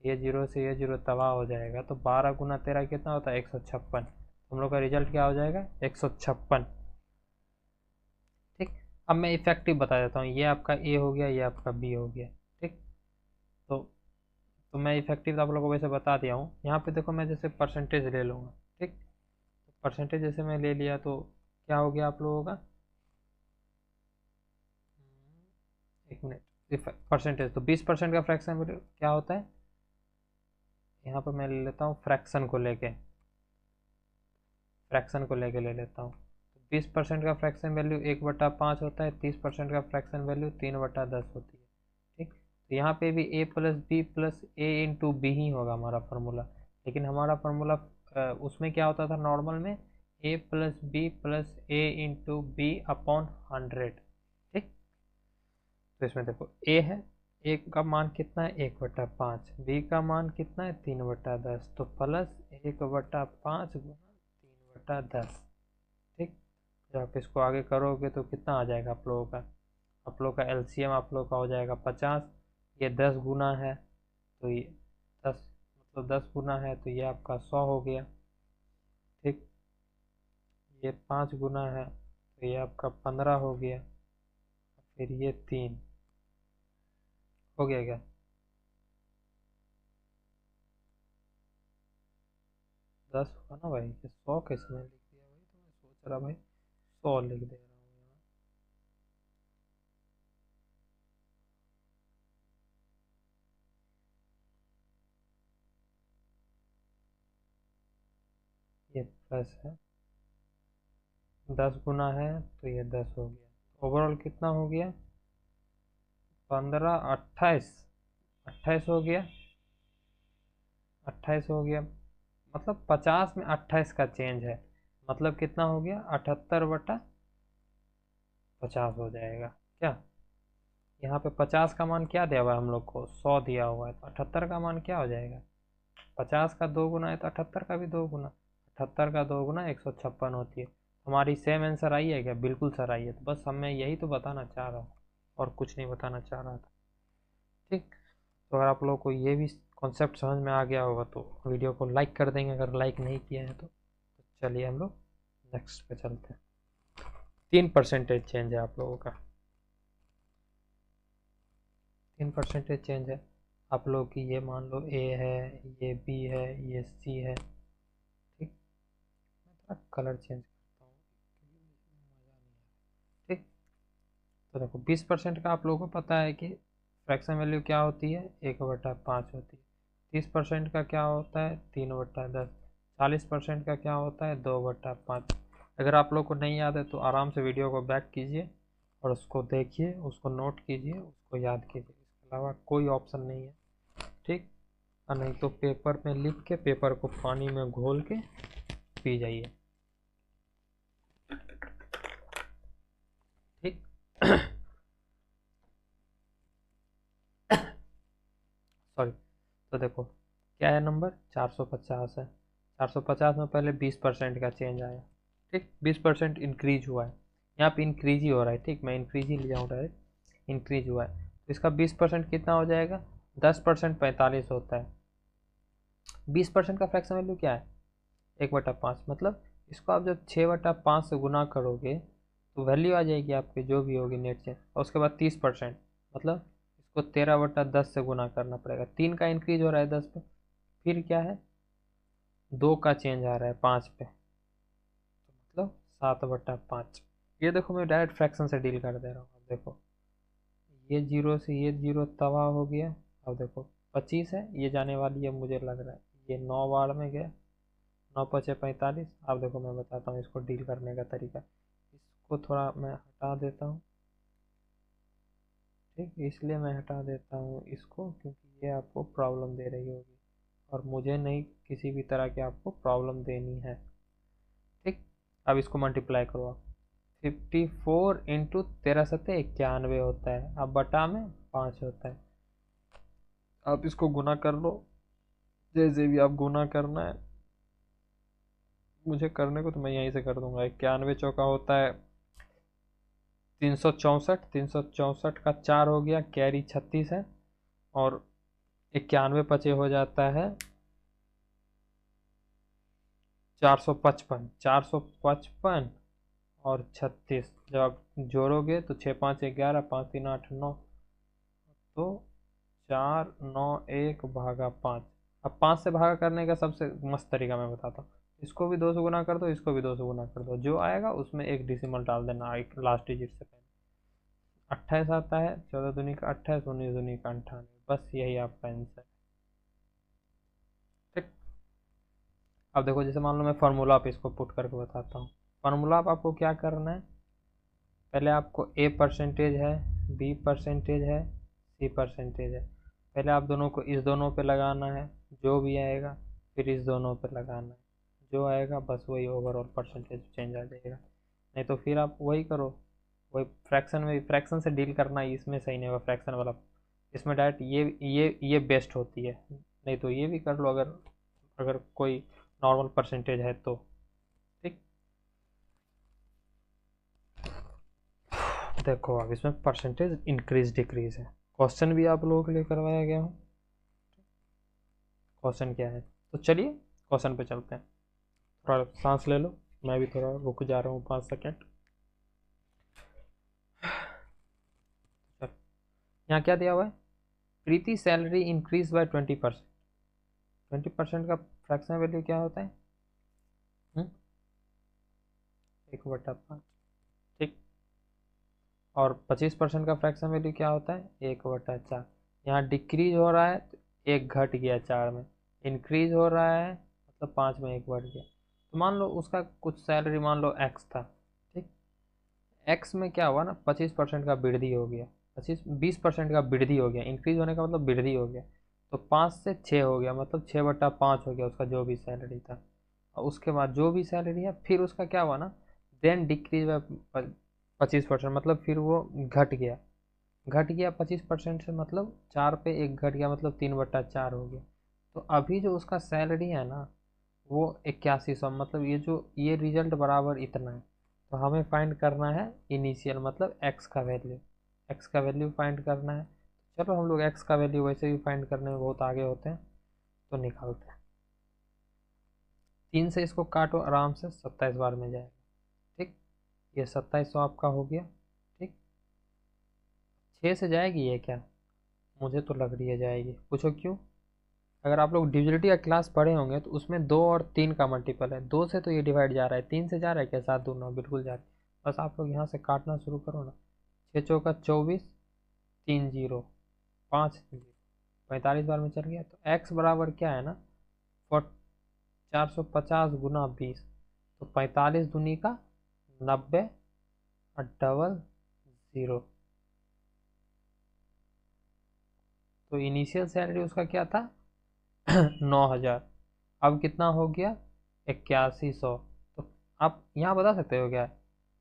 S1: ये जीरो से ये जीरो तबाह हो जाएगा, तो 12 × 13 कितना होता है, 156। हम लोग का रिजल्ट क्या हो जाएगा, 156। ठीक, अब मैं इफेक्टिव बता देता हूँ। ये आपका ए हो गया, ये आपका बी हो गया। ठीक, तो मैं इफेक्टिव आप लोगों को वैसे बता दिया हूँ। यहाँ पे देखो, मैं जैसे परसेंटेज ले लूँगा। ठीक, तो परसेंटेज जैसे मैं ले लिया तो क्या हो गया आप लोगों का, 1 मिनट। परसेंटेज तो 20% का फ्रैक्शन क्या होता है, यहाँ पर मैं ले लेता हूँ फ्रैक्शन को लेके ले लेता हूँ। 20% का फ्रैक्शन वैल्यू 1/5 होता है, 30% का फ्रैक्शन वैल्यू 3/10 होती है। ठीक, तो यहाँ पे भी a plus B plus A into B ही होगा हमारा फार्मूला। लेकिन हमारा फार्मूला उसमें क्या होता था नॉर्मल में, a plus B plus A into B upon 100। ठीक, तो इसमें देखो a है, a का मान कितना है, 1/5, b का मान कितना है, 3/10, तो प्लस 1/5 गुना 3/10। ठीक, जब आप इसको आगे करोगे तो कितना आ जाएगा आप लोगों का, आप लोग का एलसीएम आप लोग का हो जाएगा 50। ये 10 गुना है, तो ये 10, मतलब 10 गुना है तो ये आपका 100 हो गया। ठीक, ये 5 गुना है तो ये आपका 15 हो गया, फिर ये 3 हो गया क्या, 10 हुआ ना भाई। ये 100 कैसे मैं लिख दिया भाई, तो मैं सोच रहा भाई 100 लिख दे रहा हूँ यहाँ। ये प्लस है, 10 गुना है तो ये 10 हो गया। ओवरऑल कितना हो गया, 15, 28, 28 हो गया, 28 हो गया। मतलब 50 में 28 का चेंज है, मतलब कितना हो गया, 78/50 हो जाएगा। क्या, यहाँ पे 50 का मान क्या दिया हुआ है हम लोग को, 100 दिया हुआ है, तो 78 का मान क्या हो जाएगा, 50 का 2 गुना है तो 78 का भी 2 गुना, 78 का 2 गुना 156 होती है। हमारी सेम आंसर आई है क्या, बिल्कुल सर आई है। तो बस मैं यही तो बताना चाह रहा हूँ, और कुछ नहीं बताना चाह रहा था। ठीक, तो अगर आप लोगों को ये भी कॉन्सेप्ट समझ में आ गया होगा तो वीडियो को लाइक कर देंगे, अगर लाइक नहीं किया है तो। चलिए हम लोग नेक्स्ट पे चलते हैं। 3% चेंज है आप लोगों का, 3% चेंज है आप लोगों की। ये मान लो ए है, ये बी है, ये सी है। ठीक, मैं थोड़ा कलर चेंज करता हूँ क्योंकि मुझे मज़ा नहीं आ रहा। तो देखो 20% का आप लोगों को पता है कि फ्रैक्शन वैल्यू क्या होती है, 1/5 होती है। 30% का क्या होता है, 3/10। 40% का क्या होता है, 2/5। अगर आप लोग को नहीं याद है तो आराम से वीडियो को बैक कीजिए और उसको देखिए, उसको नोट कीजिए, उसको याद कीजिए। इसके अलावा कोई ऑप्शन नहीं है, ठीक। और नहीं तो पेपर में लिख के पेपर को पानी में घोल के पी जाइए, ठीक। सॉरी। तो देखो क्या है, नंबर 450 है। 450 में पहले 20% का चेंज आया, ठीक। 20% इंक्रीज हुआ है, यहाँ पे इंक्रीज ही हो रहा है, ठीक। मैं इंक्रीज ही ले जाऊँ डायरेक्ट, इंक्रीज हुआ है। तो इसका 20% कितना हो जाएगा, 10% 45 होता है। 20% का फ्रैक्शन वैल्यू क्या है, 1/5। मतलब इसको आप जब 6/5 से गुना करोगे तो वैल्यू आ जाएगी आपकी जो भी होगी नेट से। और उसके बाद 30%, मतलब इसको 13/10 से गुना करना पड़ेगा। 3 का इंक्रीज हो रहा है 10 पे, फिर क्या है, 2 का चेंज आ रहा है 5 पे, तो मतलब 7/5। ये देखो मैं डायरेक्ट फ्रैक्शन से डील कर दे रहा हूँ। अब देखो ये जीरो से ये जीरो तबाह हो गया। अब देखो 25 है, ये जाने वाली है मुझे लग रहा है, ये 9 बार में गया, 9×5 = 45। अब देखो मैं बताता हूँ इसको डील करने का तरीका। इसको थोड़ा मैं हटा देता हूँ, ठीक। इसलिए मैं हटा देता हूँ इसको क्योंकि ये आपको प्रॉब्लम दे रही होगी और मुझे नहीं किसी भी तरह की आपको प्रॉब्लम देनी है, ठीक। अब इसको मल्टीप्लाई करो आप। 54 इंटू 13×7 = 91 होता है। अब बटा में 5 होता है। आप इसको गुना कर लो, जैसे भी आप गुना करना है, मुझे करने को तो मैं यहीं से कर दूंगा। 91 चौका होता है 364, 364 का 4 हो गया, कैरी 36 है, और 91 पचे हो जाता है 455। 455 और 36 जब आप जोड़ोगे तो 6×5 = 11, 5×3 = 8, 9, तो 491/5। अब 5 से भागा करने का सबसे मस्त तरीका मैं बताता हूँ। इसको भी 2 से गुना कर दो, इसको भी 2 से गुना कर दो, जो आएगा उसमें एक डिसिमल डाल देना एक लास्ट डिजिट से पहले। 28 आता है, 14×2 = 28, 19×2 = 98। बस यही आपका आंसर है, ठीक। अब देखो जैसे मान लो मैं फार्मूला आप इसको पुट करके बताता हूँ। फार्मूला आप आपको क्या करना है, पहले आपको ए परसेंटेज है, बी परसेंटेज है, सी परसेंटेज है। पहले आप दोनों को इस दोनों पे लगाना है, जो भी आएगा, फिर इस दोनों पे लगाना है, जो आएगा बस वही ओवरऑल परसेंटेज चेंज आ जाएगा। नहीं तो फिर आप वही करो, वही फ्रैक्शन में, फ्रैक्शन से डील करना इसमें सही नहीं होगा, फ्रैक्शन वाला। इसमें डायरेक्ट ये बेस्ट होती है। नहीं तो ये भी कर लो अगर अगर कोई नॉर्मल परसेंटेज है तो, ठीक। देखो अब इसमें परसेंटेज इंक्रीज डिक्रीज है। क्वेश्चन भी आप लोगों के लिए करवाया गया हूँ। क्वेश्चन क्या है, तो चलिए क्वेश्चन पे चलते हैं। थोड़ा सांस ले लो, मैं भी थोड़ा रुक जा रहा हूँ 5 सेकेंड। चल, यहाँ क्या दिया हुआ है, प्रीति सैलरी इंक्रीज बाय 20%। 20% का फ्रैक्शन वैल्यू क्या होता है, 1/5, ठीक। और 25% का फ्रैक्शन वैल्यू क्या होता है, 1/4। यहाँ डिक्रीज हो रहा है तो 1 घट गया 4 में, इंक्रीज हो रहा है मतलब 5 में 1 बढ़ गया। तो मान लो उसका कुछ सैलरी मान लो एक्स था, ठीक। एक्स में क्या हुआ ना, 25% का वृद्धि हो गया, 20% का वृद्धि हो गया, इंक्रीज होने का मतलब वृद्धि हो गया। तो 5 से 6 हो गया, मतलब 6/5 हो गया उसका जो भी सैलरी था। और उसके बाद जो भी सैलरी है फिर उसका क्या हुआ ना, देन डिक्रीज बाय 25%, मतलब फिर वो घट गया। घट गया 25% से, मतलब 4 पे 1 घट गया, मतलब 3/4 हो गया। तो अभी जो उसका सैलरी है ना वो 8100, मतलब ये रिजल्ट बराबर इतना है। तो हमें फाइंड करना है इनिशियल, मतलब एक्स का वैल्यू, एक्स का वैल्यू फाइंड करना है। चलो हम लोग एक्स का वैल्यू वैसे भी फाइंड करने में बहुत आगे होते हैं, तो निकालते हैं। 3 से इसको काटो आराम से, 27 बार में जाएगा, ठीक। ये 2700 आपका हो गया, ठीक। 6 से जाएगी ये क्या, मुझे तो लग रही है जाएगी, पूछो क्यों। अगर आप लोग डिविजिलिटी का क्लास पढ़े होंगे तो उसमें 2 और 3 का मल्टीपल है, 2 से तो ये डिवाइड जा रहा है, 3 से जा रहा है क्या, 7×2 = 9, बिल्कुल जा रहा है। बस आप लोग यहाँ से काटना शुरू करो ना, 6 चौका 24, 3 जीरो 5 जीरो 45 बार में चल गया। तो x बराबर क्या है ना, 450 गुना 20, तो 45 दूनी का 90 और डबल ज़ीरो। तो इनिशियल सैलरी उसका क्या था 9,000। अब कितना हो गया 8100। तो आप यहाँ बता सकते हो क्या,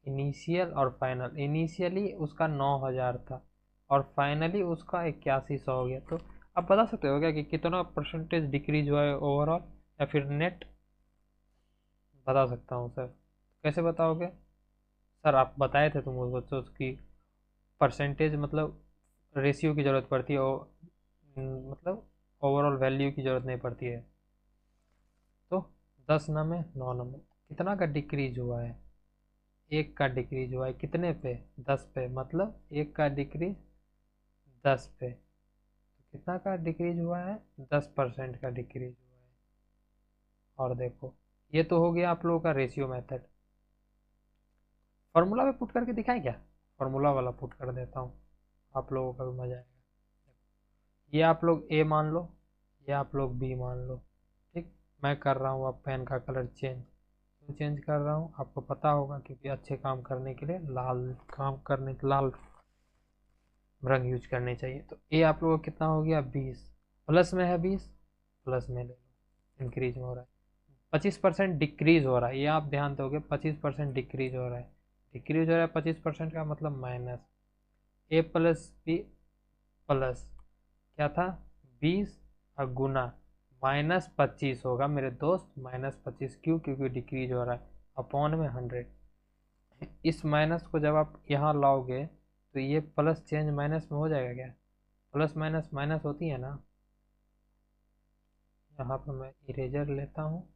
S1: इनिशियल और फाइनल। इनिशियली उसका 9,000 था और फाइनली उसका 8100 हो गया। तो आप बता सकते हो क्या कि कितना परसेंटेज डिक्रीज हुआ है ओवरऑल, या फिर नेट। बता सकता हूँ सर। कैसे बताओगे सर, आप बताए थे तुम उस बच्चों की परसेंटेज मतलब रेशियो की ज़रूरत पड़ती है, मतलब ओवरऑल वैल्यू की ज़रूरत नहीं पड़ती है। तो 10 नंबर 9 नंबर कितना का डिक्रीज हुआ है, 1 का डिक्रीज हुआ है कितने पे, 10 पे, मतलब 1 का डिक्रीज 10 पे। तो कितना का डिक्रीज हुआ है, 10% का डिक्रीज हुआ है। और देखो ये तो हो गया आप लोगों का रेशियो मेथड। फार्मूला में पुट करके दिखाएं क्या, फार्मूला वाला पुट कर देता हूँ, आप लोगों का भी मजा आएगा। ये आप लोग ए मान लो, ये आप लोग बी मान लो। ठीक, मैं कर रहा हूँ अब पेन का कलर चेंज। क्यों चेंज कर रहा हूँ आपको पता होगा, क्योंकि अच्छे काम करने के लिए लाल रंग यूज करने चाहिए। तो ए आप लोगों का कितना हो गया 20, प्लस में है 20, प्लस में ले लो, इंक्रीज हो रहा है। 25% डिक्रीज हो रहा है, ये आप ध्यान दोगे, 25% डिक्रीज हो रहा है। डिक्रीज हो रहा है 25% का मतलब माइनस। ए प्लस बी प्लस क्या था 20 और गुना -25 होगा मेरे दोस्त, -25। क्यों, क्योंकि डिक्रीज हो रहा है, अपॉन में 100। इस माइनस को जब आप यहाँ लाओगे तो ये प्लस चेंज माइनस में हो जाएगा क्या, प्लस माइनस माइनस होती है ना। यहाँ पर मैं इरेजर लेता हूँ,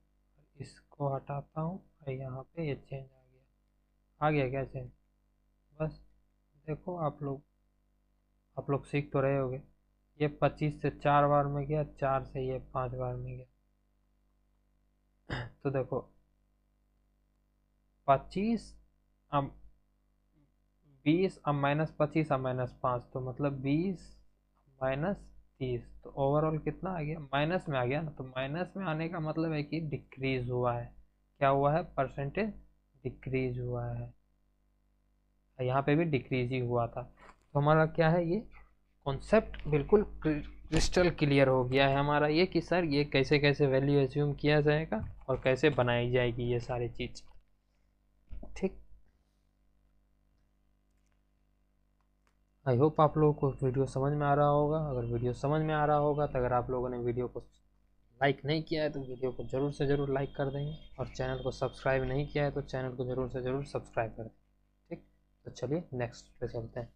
S1: इसको हटाता हूँ और यहाँ पे ये चेंज आ गया क्या चेंज। बस देखो आप लोग सीख तो रहे होगे। ये 25 से 4 बार में गया, 4 से ये 5 बार में गया। तो देखो 25 अब 20 अब -25 अब -5, तो मतलब 20 -30, तो ओवरऑल कितना आ गया, माइनस में आ गया ना। तो माइनस में आने का मतलब है कि डिक्रीज हुआ है। क्या हुआ है, परसेंटेज डिक्रीज हुआ है। यहाँ पे भी डिक्रीज ही हुआ था। तो हमारा क्या है, ये कॉन्सेप्ट बिल्कुल क्रिस्टल क्लियर हो गया है हमारा, ये कि सर ये कैसे कैसे वैल्यू एज्यूम किया जाएगा और कैसे बनाई जाएगी ये सारी चीज़। ठीक, आई होप आप लोगों को वीडियो समझ में आ रहा होगा। अगर वीडियो समझ में आ रहा होगा तो अगर आप लोगों ने वीडियो को लाइक नहीं किया है तो वीडियो को ज़रूर से ज़रूर लाइक कर देंगे, और चैनल को सब्सक्राइब नहीं किया है तो चैनल को ज़रूर से ज़रूर सब्सक्राइब कर दें। ठीक, तो चलिए नेक्स्ट पे चलते हैं।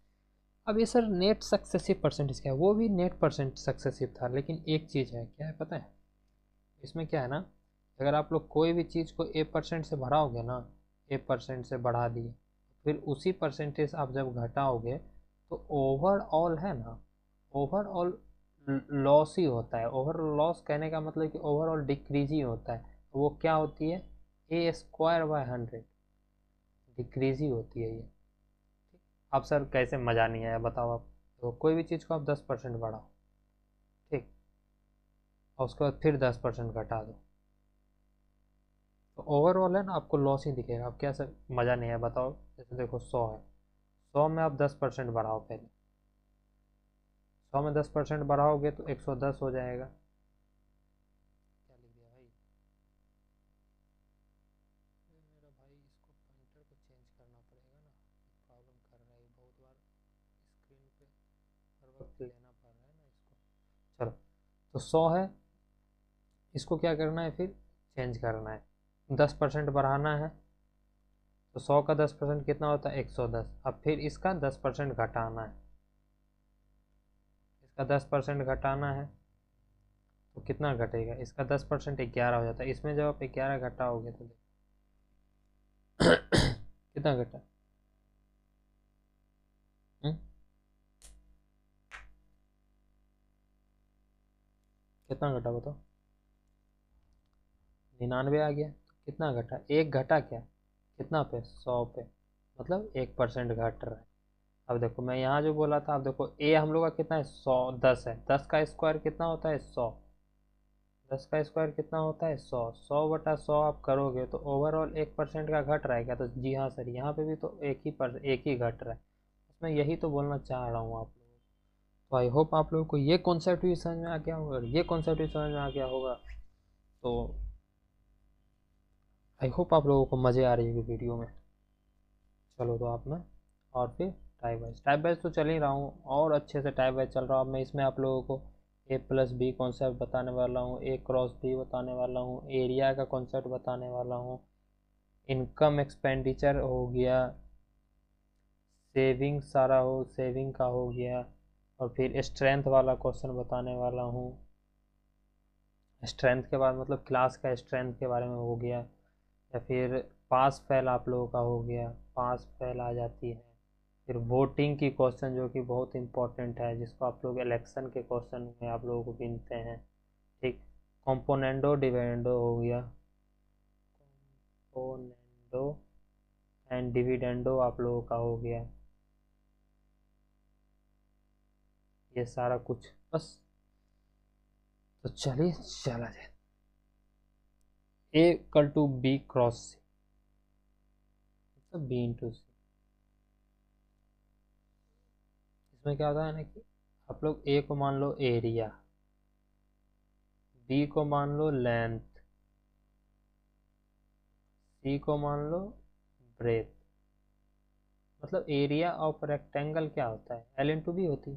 S1: अब ये सर नेट सक्सेसिव परसेंटेज क्या है, वो भी नेट परसेंट सक्सेसिव था, लेकिन एक चीज़ है, क्या है पता है इसमें क्या है ना, अगर आप लोग कोई भी चीज़ को A% से बढ़ाओगे ना, A% से बढ़ा दिए, फिर उसी परसेंटेज आप जब घटाओगे तो ओवरऑल है ना, ओवरऑल लॉस ही होता है। ओवरऑल लॉस कहने का मतलब कि ओवरऑल डिक्रीज ही होता है। तो वो क्या होती है, A²/100 डिक्रीज ही होती है ये। अब सर कैसे मज़ा नहीं आया बताओ आप। तो कोई भी चीज़ को आप 10% बढ़ाओ, ठीक, और उसके बाद फिर 10% घटा दो, तो ओवरऑल है ना आपको लॉस ही दिखेगा। अब क्या सर मज़ा नहीं है बताओ। जैसे देखो 100 है, 100 में आप 10% बढ़ाओ, पहले 100 में 10% बढ़ाओगे तो 110 हो जाएगा। क्या लिख दिया भाई, मेरा भाई इसको पॉइंटर को चेंज करना पड़ेगा ना, प्रॉब्लम कर रहा है बहुत बार, स्क्रीन पे हर वक्त लेना पड़ रहा है ना इसको। चलो, तो 100 है, इसको क्या करना है फिर चेंज करना है, 10% बढ़ाना है। तो 100 का 10% कितना होता है 110। अब फिर इसका 10% घटाना है, इसका 10% घटाना है, तो कितना घटेगा, इसका 10% 11 हो जाता है। इसमें जब आप 11 घटाओगे तो कितना घटा, हम्म? कितना घटा बताओ, 99 आ गया। तो कितना घटा, एक घटा क्या, कितना पे 100 पे, मतलब 1% घट रहा है। अब देखो मैं यहाँ जो बोला था, अब देखो ए हम लोग का कितना है, 110 है, 10 का स्क्वायर कितना होता है, 100, 10 का स्क्वायर कितना होता है, 100, 100/100 आप करोगे तो ओवरऑल 1% का घट रहा है क्या, तो जी हाँ सर, यहाँ पे भी तो एक ही घट रहा है। मैं यही तो बोलना चाह रहा हूँ आप लोगों को। तो आई होप आप लोगों को ये कॉन्सेप्ट भी समझ में आ गया होगा, और ये कॉन्सेप्ट भी समझ में आ गया होगा। तो आई होप आप लोगों को मज़े आ रही होगी वीडियो में। चलो तो आप में, और फिर टाइप वाइज तो चल ही रहा हूँ, और अच्छे से टाइप वाइज चल रहा हूँ। मैं इसमें आप लोगों को A+B कॉन्सेप्ट बताने वाला हूँ, A×B बताने वाला हूँ, एरिया का कॉन्सेप्ट बताने वाला हूँ, इनकम एक्सपेंडिचर हो गया, सेविंग का हो गया, और फिर स्ट्रेंथ वाला क्वेश्चन बताने वाला हूँ। स्ट्रेंथ के बाद मतलब क्लास का स्ट्रेंथ के बारे में हो गया, या फिर पास फेल आप लोगों का हो गया, पास फेल आ जाती है। फिर वोटिंग की क्वेश्चन जो कि बहुत इंपॉर्टेंट है, जिसको आप लोग इलेक्शन के क्वेश्चन में आप लोगों को गिनते हैं, ठीक। कॉम्पोनेंडो डिविडेंडो हो गया, कॉम्पोनेंडो एंड डिविडेंडो आप लोगों का हो गया, ये सारा कुछ बस। तो चलिए चला जाए, A=B×C, मतलब B×C। इसमें क्या होता है ना कि आप लोग A को मान लो एरिया, B को मान लो लेंथ, C को मान लो ब्रेथ। मतलब एरिया ऑफ रेक्टेंगल क्या होता है, L×B होती है,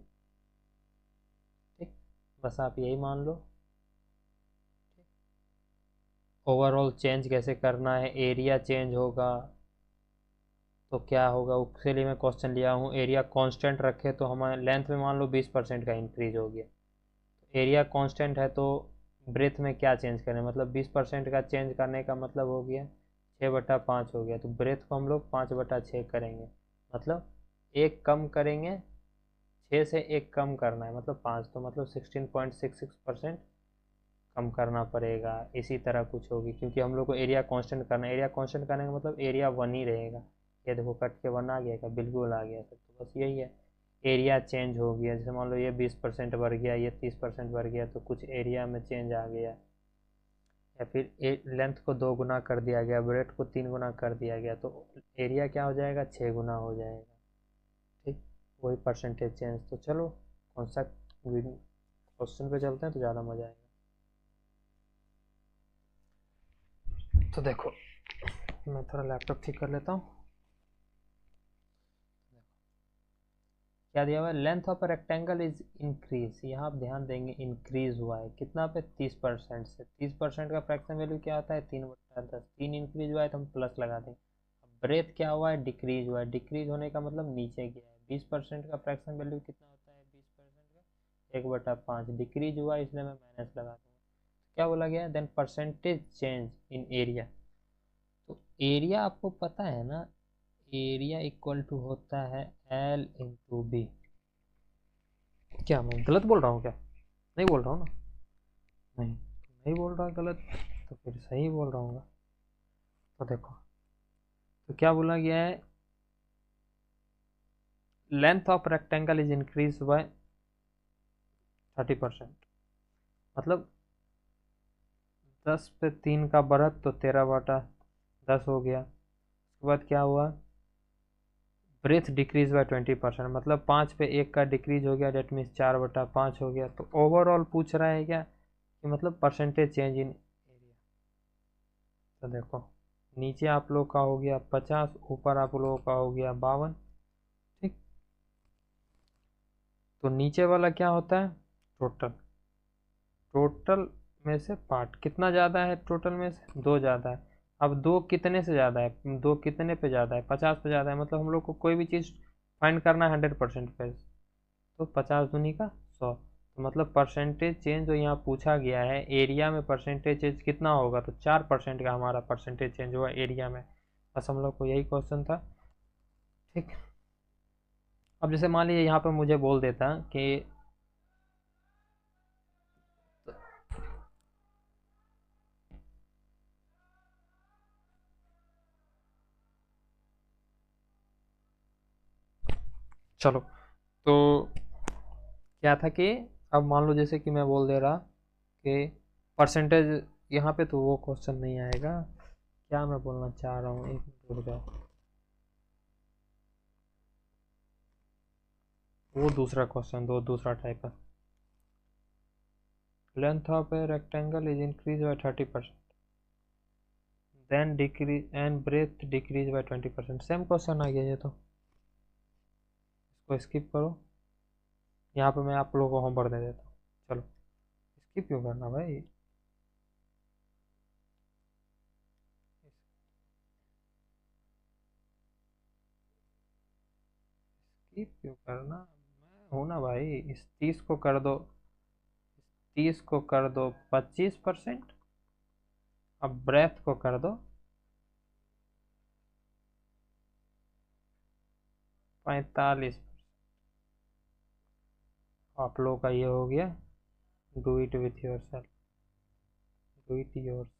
S1: ठीक। बस आप यही मान लो। ओवरऑल चेंज कैसे करना है, एरिया चेंज होगा तो क्या होगा, उसके लिए मैं क्वेश्चन लिया हूँ। एरिया कांस्टेंट रखे तो हमारे लेंथ में मान लो 20% का इंक्रीज हो गया, एरिया कांस्टेंट है तो ब्रेथ में क्या चेंज करें, मतलब 20% का चेंज करने का मतलब हो गया 6/5 हो गया, तो ब्रेथ को हम लोग 5/6 करेंगे, मतलब एक कम करेंगे, 6 से एक कम करना है मतलब 5, तो मतलब 16.66% कम करना पड़ेगा। इसी तरह कुछ होगी, क्योंकि हम लोग को एरिया कांस्टेंट करना है, एरिया कांस्टेंट करने का मतलब एरिया 1 ही रहेगा। ये देखो कट के 1 आ गया क्या, बिल्कुल आ गया सर, तो बस यही है। एरिया चेंज हो गया, जैसे मान लो ये 20% बढ़ गया, ये 30% बढ़ गया, तो कुछ एरिया में चेंज आ गया। या फिर लेंथ को 2 गुना कर दिया गया, ब्रेथ को 3 गुना कर दिया गया, तो एरिया क्या हो जाएगा, 6 गुना हो जाएगा, ठीक। वही परसेंटेज चेंज। तो चलो कॉन्सेप्ट क्वेश्चन पे चलते हैं तो ज़्यादा मज़ा आएगा। तो देखो मैं थोड़ा लैपटॉप ठीक कर लेता हूँ। क्या दिया हुआ है, length of rectangle is increase, यहाँ आप ध्यान देंगे इंक्रीज हुआ है कितना पे, 30% से। 30% का फ्रैक्शन वैल्यू क्या होता है, 3/10, 3 इंक्रीज हुआ है तो हम प्लस लगा देंगे। ब्रेथ क्या हुआ है, डिक्रीज हुआ है, डिक्रीज होने का मतलब नीचे गया है। 20% का फ्रैक्शन वैल्यू कितना होता है, 20% का 1/5, डिक्रीज हुआ है इसलिए मैं माइनस लगा दूंगा। क्या बोला गया, then percentage change in area. तो एरिया आपको पता है ना, एरिया इक्वल टू होता है L×B। क्या मैं गलत बोल रहा हूँ क्या, नहीं बोल रहा हूँ ना, नहीं नहीं बोल रहा गलत, तो फिर सही बोल रहा हूँ। तो देखो, तो क्या बोला गया है, length of rectangle is increase by 30%, मतलब 10 पे 3 का बढ़त तो 13/10 हो गया। उसके बाद क्या हुआ, ब्रेथ डिक्रीज बाय 20%, मतलब 5 पे 1 का डिक्रीज हो गया, डेट मीन्स 4/5 हो गया। तो ओवरऑल पूछ रहा है क्या कि मतलब परसेंटेज चेंज इन एरिया। तो देखो नीचे आप लोग का हो गया 50, ऊपर आप लोगों का हो गया 52, ठीक। तो नीचे वाला क्या होता है, टोटल, टोटल में से पार्ट कितना ज़्यादा है, टोटल में से 2 ज़्यादा है। अब 2 कितने से ज़्यादा है, 2 कितने पे ज़्यादा है, 50 पे ज़्यादा है, मतलब हम लोग को कोई भी चीज़ फाइंड करना है 100% पे, तो 50 दूनी का 100। तो मतलब परसेंटेज चेंज जो यहाँ पूछा गया है, एरिया में परसेंटेज चेंज कितना होगा, तो 4% का हमारा परसेंटेज चेंज हुआ एरिया में। बस हम लोग को यही क्वेश्चन था, ठीक। अब जैसे मान लीजिए यहाँ पे मुझे बोल देता कि चलो, तो क्या था कि अब मान लो जैसे कि मैं बोल दे रहा कि परसेंटेज, यहाँ पे तो वो क्वेश्चन नहीं आएगा। क्या मैं बोलना चाह रहा हूँ, एक मिनट रुक जाओ, वो दूसरा क्वेश्चन दो, दूसरा टाइप है। Length of a rectangle is increase by 30%, then decrease and breadth decrease by 20%। Same question आ गया ये तो, इसको स्किप करो। यहाँ पे मैं आप लोगों को होमवर्क दे देता हूँ। चलो, स्किप क्यों करना भाई, स्किप क्यों करना, मैं हूं ना भाई। इस 30 को कर दो, 30 को कर दो 25%, अब ब्रेथ को कर दो 45। आप लोगों का ये हो गया, do it with your self, do it your self.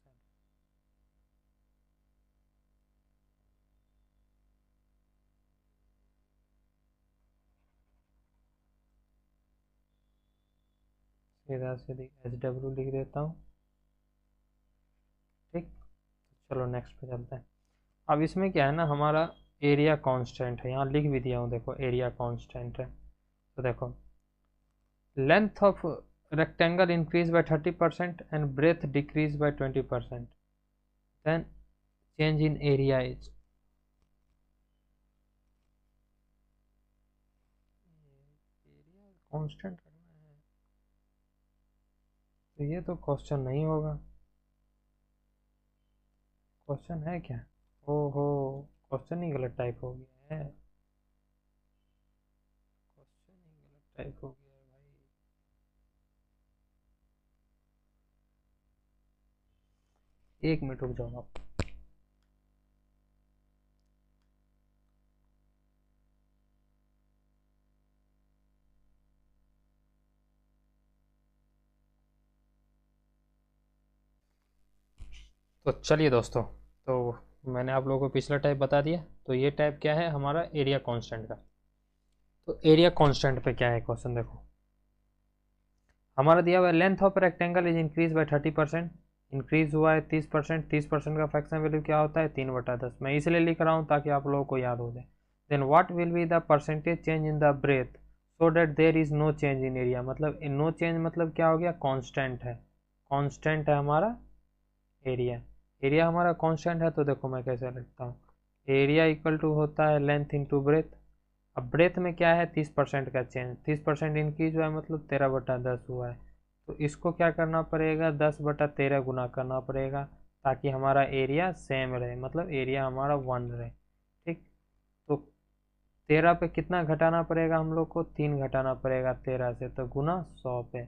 S1: सीधा सीधी SW लिख देता हूँ, ठीक। चलो नेक्स्ट पे चलते हैं। अब इसमें क्या है ना, हमारा एरिया कांस्टेंट है, यहाँ लिख भी दिया हूँ, देखो एरिया कांस्टेंट है। तो देखो, length of rectangle increase by 30% and breadth decrease by 20%, then change in area is, area constant करना है, तो ये तो क्वेश्चन नहीं होगा। क्वेश्चन है क्या, ओहो, क्वेश्चन ही गलत टाइप हो गया है, क्वेश्चन ही गलत टाइप हो गया है भाई। एक मिनट रुक जाओ आप। तो चलिए दोस्तों, तो मैंने आप लोगों को पिछला टाइप बता दिया। तो ये टाइप क्या है हमारा, एरिया कांस्टेंट का। तो एरिया कांस्टेंट पे क्या है क्वेश्चन, देखो हमारा दिया हुआ है length of rectangle is increase by 30%, increase हुआ है 30%। 30% का फ्रैक्शन वैल्यू क्या होता है, 3/10। मैं इसलिए लिख रहा हूँ ताकि आप लोगों को याद हो जाए। Then what will be the percentage change in the breadth so that there is no change in area. मतलब नो चेंज मतलब क्या हो गया, कांस्टेंट है, कांस्टेंट है हमारा एरिया। एरिया हमारा कांस्टेंट है, तो देखो मैं कैसे लिखता हूँ, एरिया इक्वल टू होता है लेंथ इंटू ब्रेथ। अब ब्रेथ में क्या है, 30% का चेंज, 30% इंक्रीज हुआ है मतलब 13/10 हुआ है। तो इसको क्या करना पड़ेगा, 10/13 गुना करना पड़ेगा, ताकि हमारा एरिया सेम रहे, मतलब एरिया हमारा 1 रहे, ठीक। तो 13 पे कितना घटाना पड़ेगा हम लोग को, 3 घटाना पड़ेगा 13 से, तो गुना 100 पे।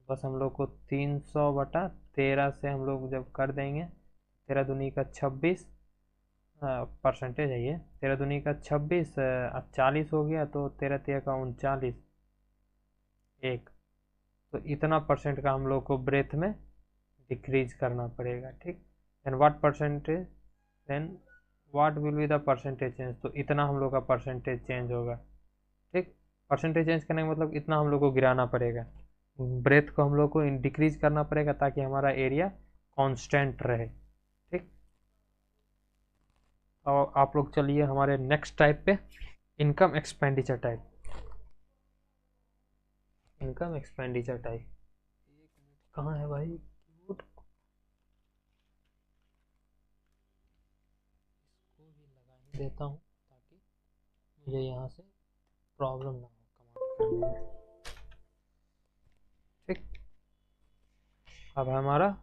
S1: बस हम लोग को 300/13 से हम लोग जब कर देंगे, 13 दूनी का 26 परसेंटेज है ये, 13 दूनी का 26, 40 हो गया, तो 13 का 39, एक। तो इतना परसेंट का हम लोग को ब्रेथ में डिक्रीज करना पड़ेगा, ठीक। Then what percentage, then what will be the percentage change, तो इतना हम लोग का परसेंटेज चेंज होगा, ठीक। परसेंटेज चेंज करने का मतलब इतना हम लोग को गिराना पड़ेगा, ब्रेथ को हम लोग को डिक्रीज करना पड़ेगा, ताकि हमारा एरिया कांस्टेंट रहे, ठीक। और आप लोग चलिए हमारे नेक्स्ट टाइप पे, income expenditure type, income expenditure type. कहाँ है भाई कीबोर्ड, इसको भी लगा ही देता हूँ ताकि मुझे यहाँ से प्रॉब्लम ना हो कमांड करने में, ठीक। अब हमारा